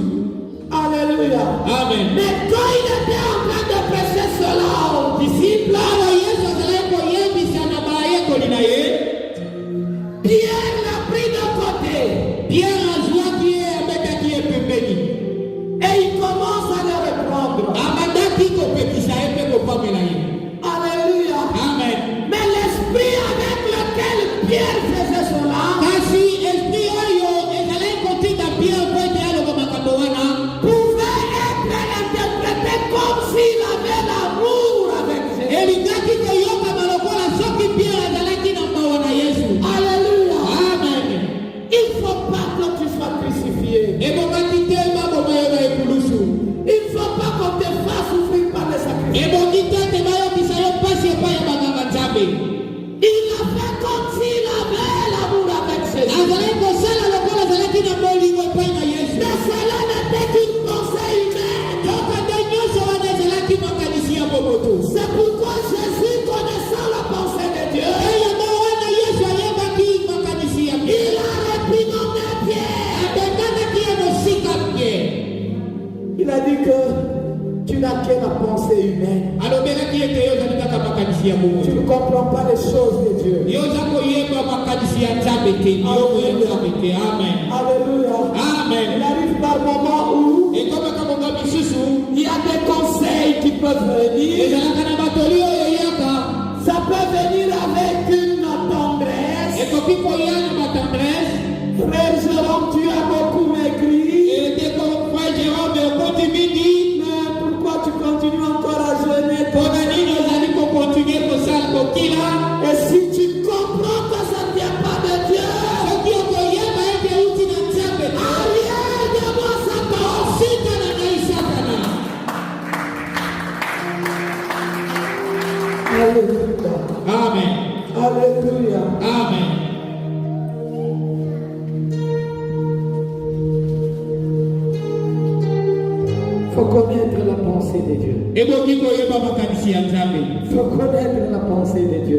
Alléluia. Amen. Mais quand il était en train de prêcher cela aux disciples, Awa Yesu azalaki koyebisa na bayekoli na ye, Pierre l'a pris de côté Pierre azwaki ye abetaki ye pembeni. et il commence à le reprendre. Abandaki kopekisa ye mpe kopamela ye. Alléluia. Amen. Mais l'esprit avec lequel Pierre faisait cela Kasi esprit oyo ezalaki kotika Pierre po ete aloba makambo wana pouvait être interprété comme s'il avait l'amour avec Jésus. elingaki koyokama lokola soki Pierre azalaki na mawa na Yesu. Alléluia. Amen. Il ne faut pas que tu sois crucifié. Ebongaki te baboma yo na ekulusu. Il ne faut pas qu'on te fasse souffrir par les sacrifices. Ebongi te ete bayokisa yo mpasi epai ya banganga Nzambe. Il a fait comme s'il avait l'amour avec Jésus. Azalaki kosala lokola azalaki na bolingo epai na Yesu. Mais cela n'était qu'une pensée humaine. Yokande nyonso wana ezalaki makanisi ya bomoto. C'est pourquoi Jésus, connaissant la pensée de Dieu, Yango wana Yesu ayebaki makanisi ya il Pierre. a réprimandé Pierre. Abenganaki ye mosika Pierre. Il a dit que tu n'as que la pensée humaine. Alobelaki ete yo ozali kaka makanisi ya Tu bomoto. ne comprends pas les choses de Dieu. Yo oza koyeba makanisi ya Nzambe te. Yo ya Nzambe te. Amen. Alléluia. Il Amen. arrive par moments où Ekomaka monga misusu il y a des conseils qui peuvent venir. ezalaka na batoli oyo eyaka. Ça peut venir avec une tendresse. Ekoki koya na batendresse. Frère Jérôme, tu as beaucoup maigri. Eteko frère Jérôme okoti mingi. Mais pourquoi tu continues encore à jeûner? Mpona nini ozali kokontinue kosala kokila. Et si tu comprends que ça ne vient pas de Dieu, Soki okoyeba ete euti na Nzambe te. arrière de moi Satan. Alléluia. Amen. Alléluia. Amen. Il faut connaître la pensée de Dieu. Il faut connaître la pensée de Dieu.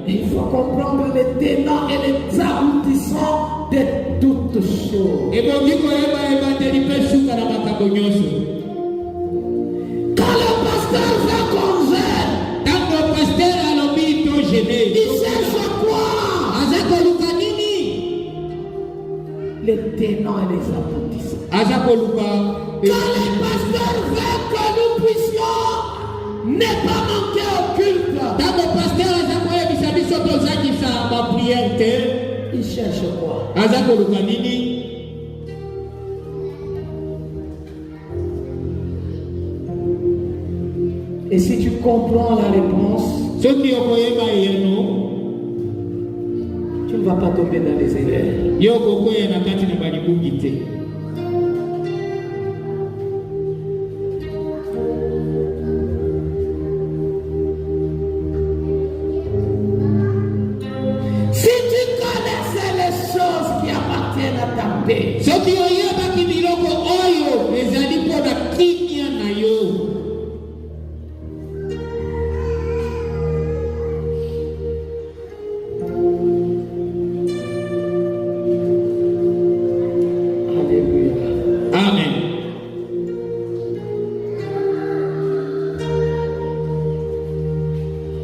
Il faut comprendre les tenants et les aboutissants de toutes choses. Quand le pasteur fait congé, il cherche quoi? Les tenants et les aboutissants. Quand le pasteur veut que nous puissions ne pas manquer au culte, il cherche quoi? Et si tu comprends la réponse, tu ne vas pas tomber dans les erreurs. Si tu connaissais les choses qui appartiennent à ta paix,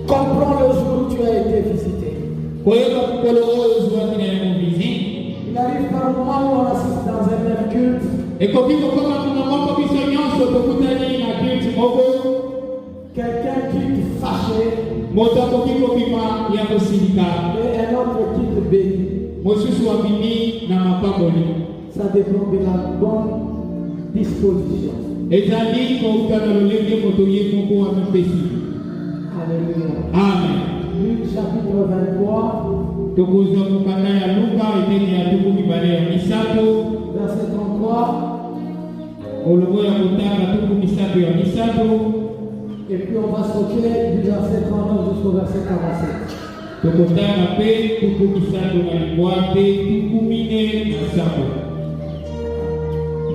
comprends le jour où tu as été visité. Il arrive par un moment où on assiste dans un même culte. Quelqu'un quitte fâché et un autre quitte béni. Ça dépend de la bonne disposition. Alléluia. Amen. Luc chapitre 23, verset 33. Et puis on va sauter du verset 39 jusqu'au verset 47.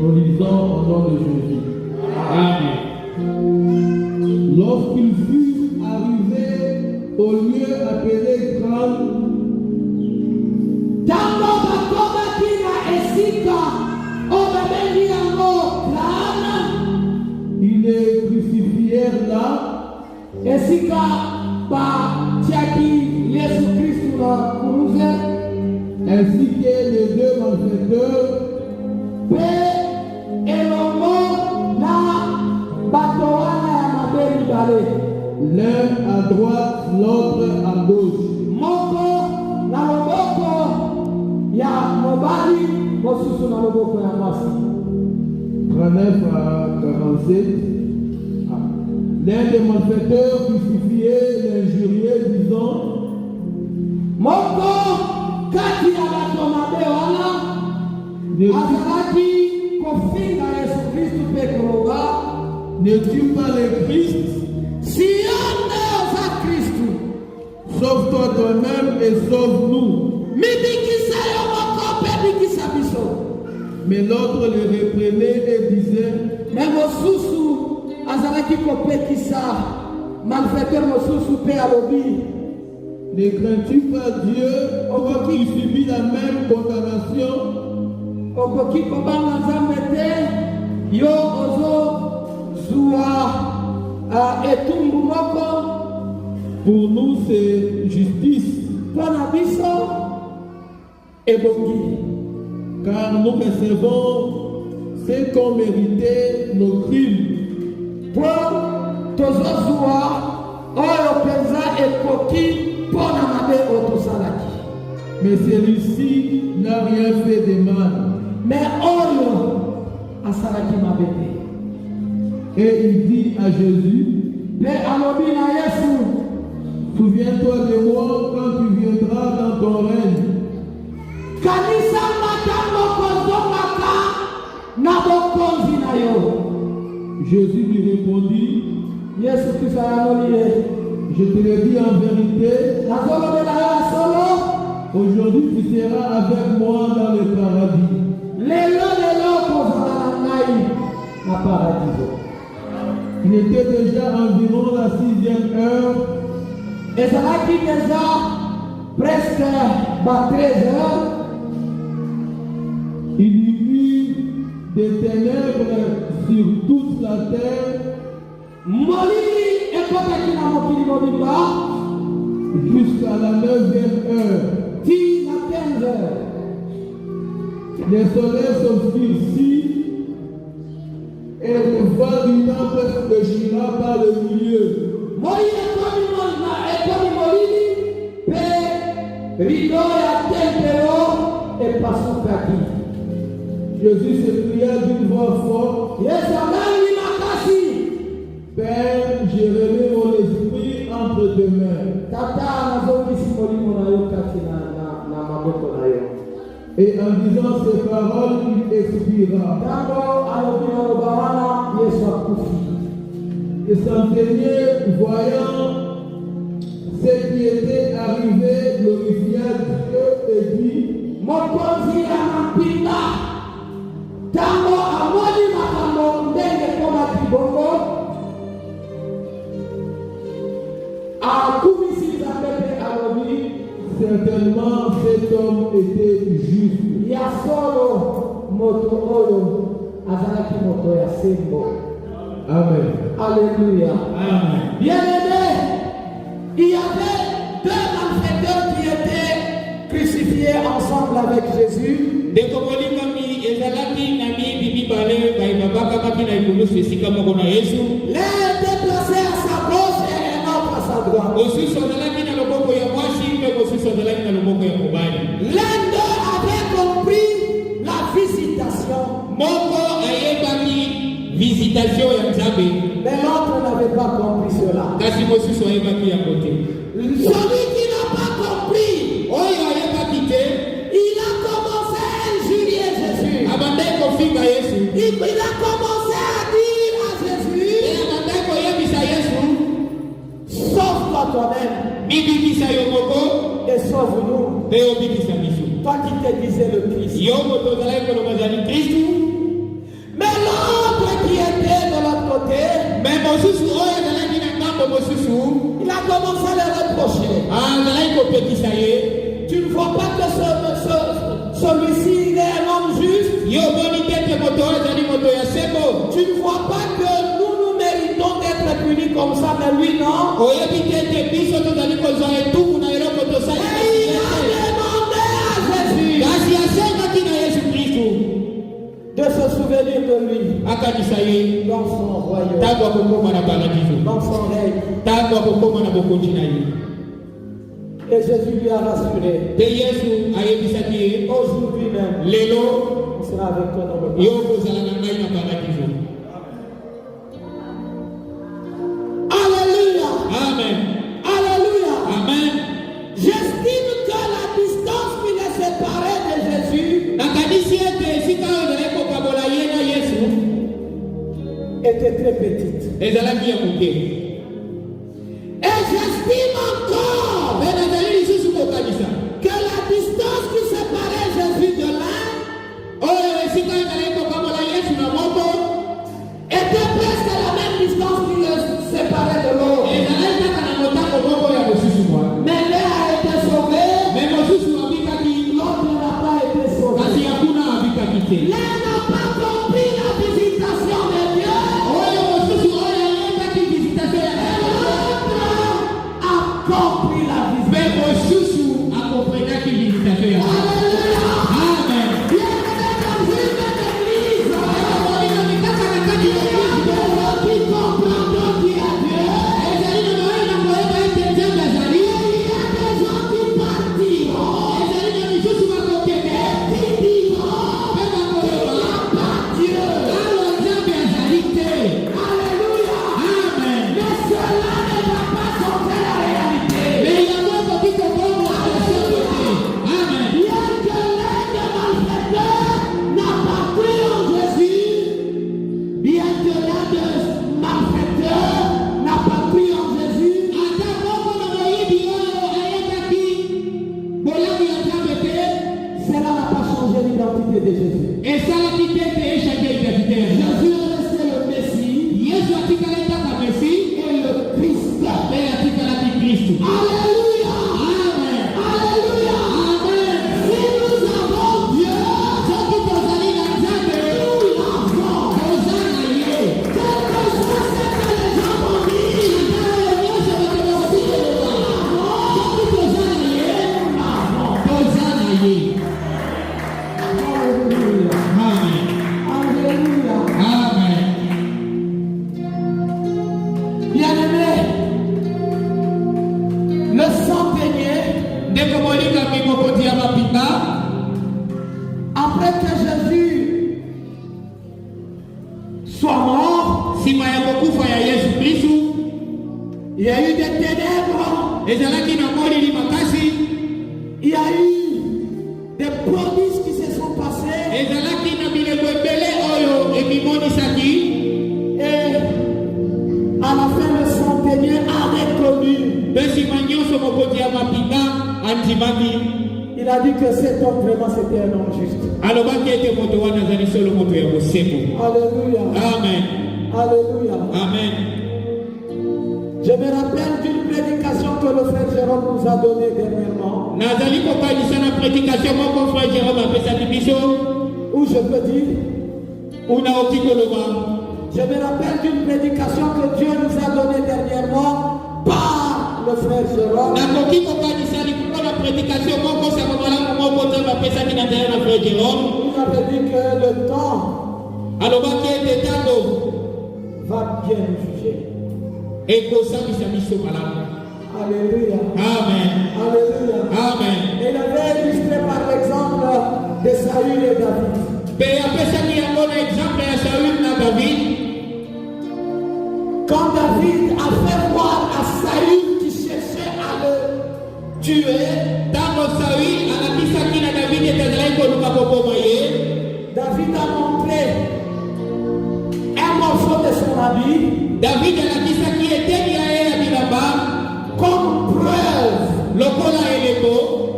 Nous lisons au nom de Jésus. Amen. Lorsqu'ils furent arrivés au lieu appelé Grand, Tango bakoba kina esika obebendi yango plana ils les crucifièrent là, esika ba tiaki Yesu Kristu na kuruze ainsi que les deux malfaiteurs, pe elongo na bato wana ya mabeli bale l'un à droite, l'autre à gauche. moko na loboko ya mobali mosusu na loboko ya mwasi. 39 à 47. L'un des malfaiteurs crucifiés l'injuriait, disant, Moko kati ya bato mabe wana azalaki kofinga Yesu Kristu mpe koloba n'es-tu pas le Christ? si yo nde oza Kristu Sauve-toi toi-même et sauve-nous. mibikisa yo moko mpe bikisa biso. Mais l'autre le reprenait et disait, me mosusu azalaki kopekisa malfaiteur mosusu mpe alobi ne crains-tu pas Dieu, toi qui subis la même condamnation? okoki kobanga nzambe te yo ozozwa etumbu moko. Pour nous c'est justice, mpo na biso ebongi car nous recevons ce qu'ont mérité nos crimes. mpo tozozwa oyo mpenza ekoki mpo na mabe oyo tosalaki. Mais celui-ci n'a rien fait de mal. me oyo asalaki mabe te. Et il dit à Jésus, mpe alobi na Yesu souviens-toi de moi quand tu viendras dans ton règne. kanisa matango kozongaka na bokonzi na yo. Jésus lui répondit, Yesu Kristo anoliye. Je te le dis en vérité, Nazolobela yo solo. aujourd'hui tu seras avec moi dans le paradis. Lelo kozala na ngai na paradiso. Il était déjà environ la 6e heure. Ezalaki déjà presque 13 heures. Il y eut des ténèbres sur toute la terre Molili ekotaki na mokili mobimba jusqu'à la 9e heure. ti na 15 heures. Le soleil s'obscurcit et le vent du temple se déchira par le milieu. Moi ekomi molili pe rido ya tempelo epasukaki. Jésus s'écria d'une voix forte, Yesu angali makasi. Père, je remets mon esprit entre tes mains. Tata nazongisi molimo na yo kati na maboko na yo. Et en disant ces paroles, il expira. Ntango alobi maloba wana Yesu akufi. Le centenier, voyant ce qui était arrivé, glorifia Dieu et dit, Mokonzi anampinga. Ntango amoni makambo ndenge ekomaki bongo akumisi pepe alobi certainement cet homme était juste. ya solo moto oyo azalaki moto ya sembo. Amen. Alléluia. Amen. Bien-aimé, il y avait deux malfaiteurs qui étaient crucifiés ensemble avec Jésus. Les deux L'un était placé à sa gauche et un autre à sa droite. L'un d'eux avait compris la visitation, mais l'autre n'avait pas compris cela. Celui qui n'a pas compris, il a commencé à injurier Jésus. Il a commencé à dire à Jésus, sauve-toi toi-même et sauve-nous. Toi qui te disais le Christ. Mais l'autre qui était de l'autre côté, il a commencé à le reprocher. Tu ne vois pas que celui-ci il est un homme juste. Tu ne vois pas que nous méritons d'être punis comme ça, mais lui non. Et il a demandé à Jésus de se souvenir de lui dans son royaume, dans son règne. Et Jésus lui a rassuré. Aujourd'hui même, il sera avec toi dans le paradis. Alléluia. Amen. Alléluia. Amen. J'estime que la distance qui les séparait de Jésus était très petite. Et j'estime encore que la distance qui séparait Jésus de l'un était presque la même distance qui le séparait de l'autre. Mais l'un a été sauvé, l'autre n'a pas été sauvé. L'un n'a pas compris la visitation de Dieu, et l'autre a compris Il y a eu des ténèbres. Il y a eu des prodiges qui se sont passés. Et à la fin, le centenier a reconnu. Il a dit que cet homme vraiment c'était un homme juste. Alléluia. Amen. Alléluia. Amen. Je me rappelle d'une prédication que le frère Jérôme nous a donnée dernièrement. Où je peux dire, je me rappelle d'une prédication que Dieu nous a donnée dernièrement par le frère Jérôme. Il avait dit que le temps va bien nous juger. Alléluia. Amen. Alléluia. Amen. Et il avait illustré par l'exemple de Saül et David. Quand David a fait voir à Saül qui cherchait à le tuer, David a montré un morceau de son habit comme preuve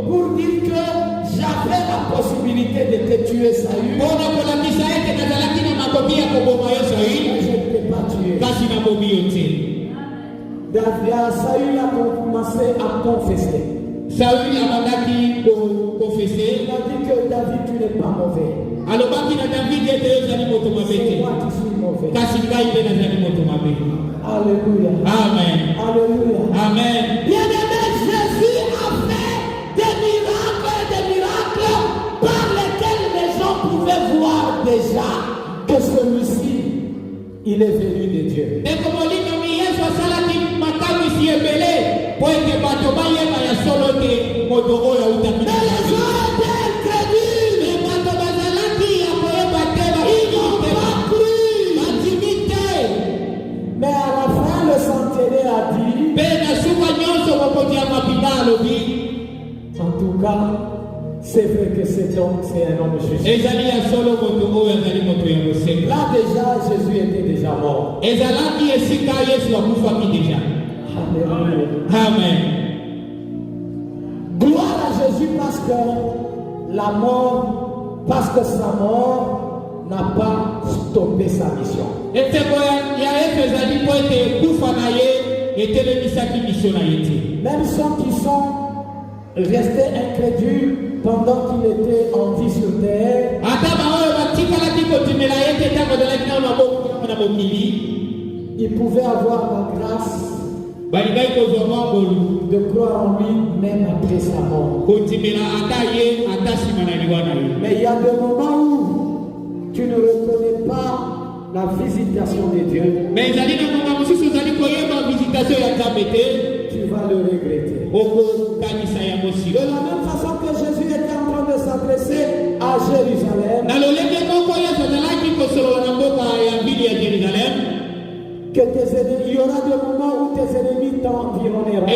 pour dire que j'avais la possibilité de te tuer, Saül. Mais je ne t'ai pas tué. Saül a commencé à confesser. Il a dit que David, tu n'es pas mauvais. C'est moi qui suis mauvais. Alléluia. Amen. Alléluia. Amen. Bien-aimé, Jésus a fait des miracles par lesquels les gens pouvaient voir déjà que celui-ci, il est venu de Dieu. Mais les gens étaient incrédules. Ils n'ont pas cru. Mais à la fin, le centenier a dit, en tout cas, c'est vrai que cet homme, c'est un homme juste. Là déjà, Jésus était déjà mort. Alléluia. Amen. Gloire à Jésus parce que sa mort n'a pas stoppé sa mission. Même ceux qui sont restés incrédules pendant qu'il était en vie sur terre, ils pouvaient avoir la grâce de croire en lui même après sa mort. Mais il y a des moments où tu ne reconnais pas la visitation de Dieu. Tu vas le regretter. De la même façon que Jésus était en train de s'adresser à Jérusalem, que tes ennemis, il y aura des moments où tes ennemis t'environneront.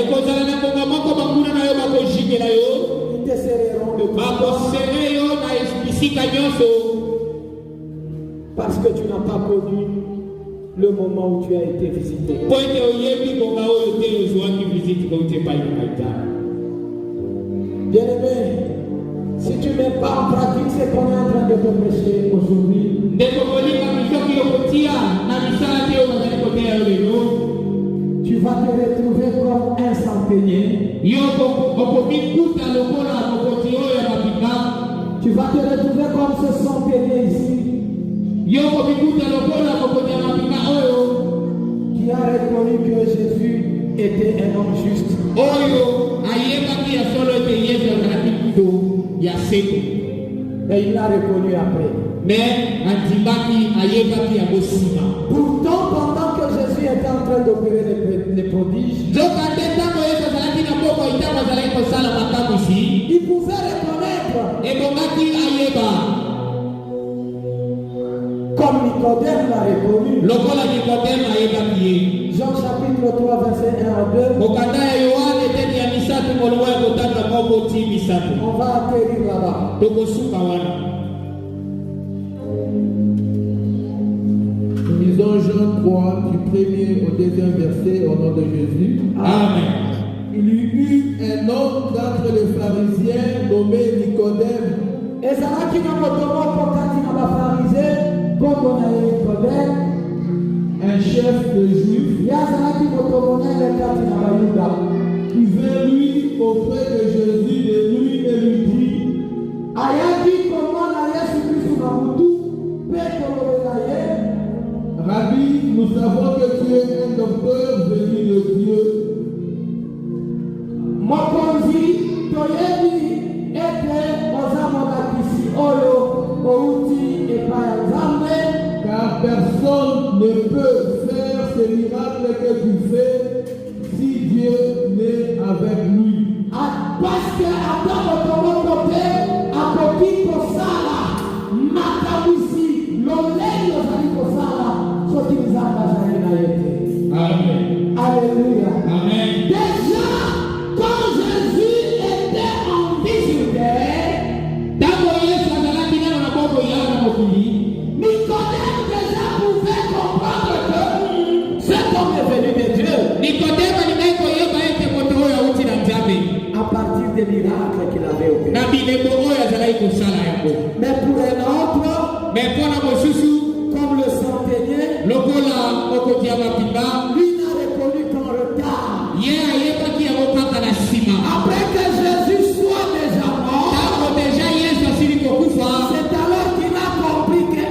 Ils te serreront de toi. Parce que tu n'as pas connu le moment où tu as été visité. Bien-aimé, si tu ne mets pas en pratique ce qu'on est en train de te prêcher aujourd'hui, tu vas te retrouver comme un centenier. Tu vas te retrouver comme ce centenier ici, qui a reconnu que Jésus était un homme juste. Et il l'a reconnu après. Pourtant, pendant que Jésus était en train d'opérer les prodiges, il pouvait reconnaître, comme Nicodème l'a reconnu. Jean chapitre chapitre 3, verset 1 à 2. On va atterrir là-bas. Lisons Jean 3, du 1er au 2e verset, au nom de Jésus. Amen. Il y eut un homme d'entre les pharisiens nommé Nicodème. Et ça va qui n'a pas de mot pour quand il n'a pas pharisé, comme on a Nicodème. Un chef de juifs qui vint lui auprès de Jésus de nuit et lui dit: Rabbi, nous savons que tu es un docteur venu de Dieu. Car personne ne peut faire ces miracles que tu fais si Dieu n'est avec lui. Parce que après votre côté, à côté pour ça là, matamusi, l'olé pour ça là, ce qui nous a passé à été. Amen. Alléluia. Amen. Déjà, quand Jésus était en visite, Nicodème déjà pouvait comprendre que cet homme est venu de Dieu. À partir des miracles qu'il avait opérés. Mais pour un autre, comme le centenier, lui n'a reconnu qu'en retard. Après que Jésus soit déjà mort, c'est alors qu'il a compris que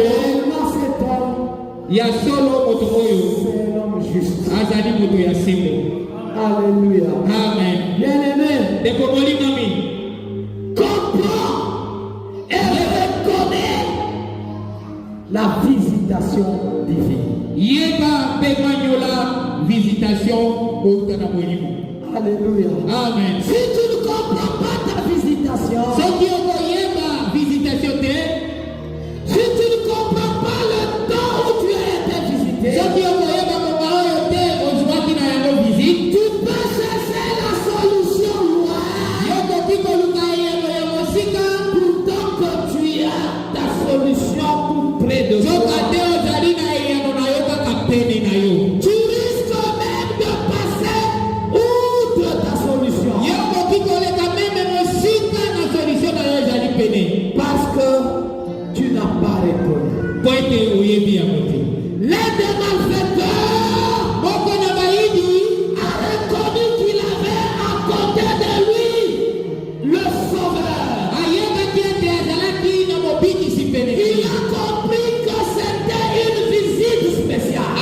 réellement cet homme, c'est l'homme juste. Alléluia. Amen. Bien-aimé, comprends et reconnais la visitation divine. Alléluia. Amen. Si tu ne comprends pas ta visitation, si tu ne comprends pas le temps où tu as été visité, tu peux chercher la solution loin. Pourtant que tu as ta solution tout près de toi. Tu risques même de passer outre ta solution. Parce que tu n'as pas reconnu. L'un des malfaiteurs a reconnu qu'il avait à côté de lui le Sauveur. Il a compris que c'était une visite spéciale.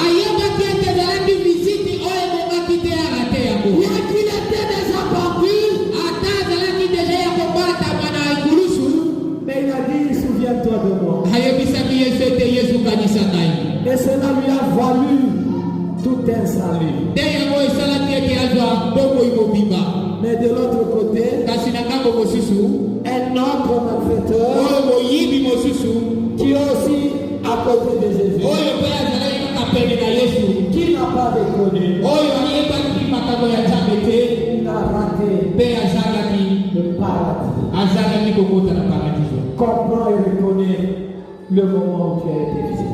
Bien qu'il était déjà parti, mais il a dit: souviens-toi de moi. Et cela lui a valu tout un salut. Mais de l'autre côté, un autre malfaiteur qui est aussi à côté de Jésus, qui n'a pas reconnu, il a raté le paradis. Comprends et reconnais le moment où tu as été visité.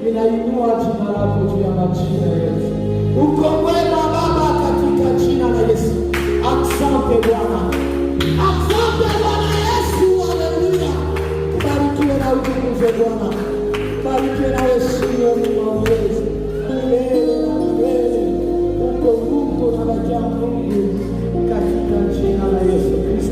Inainua jina lako juu ya majina yetu. Uko mwema Baba katika jina la Yesu. Asante Bwana. Asante Bwana Yesu. Haleluya. Barikiwe na utukufu Bwana. Barikiwe na heshima Mungu wa Yesu. Milele na milele. Uko Mungu na waja Mungu katika jina la Yesu Kristo.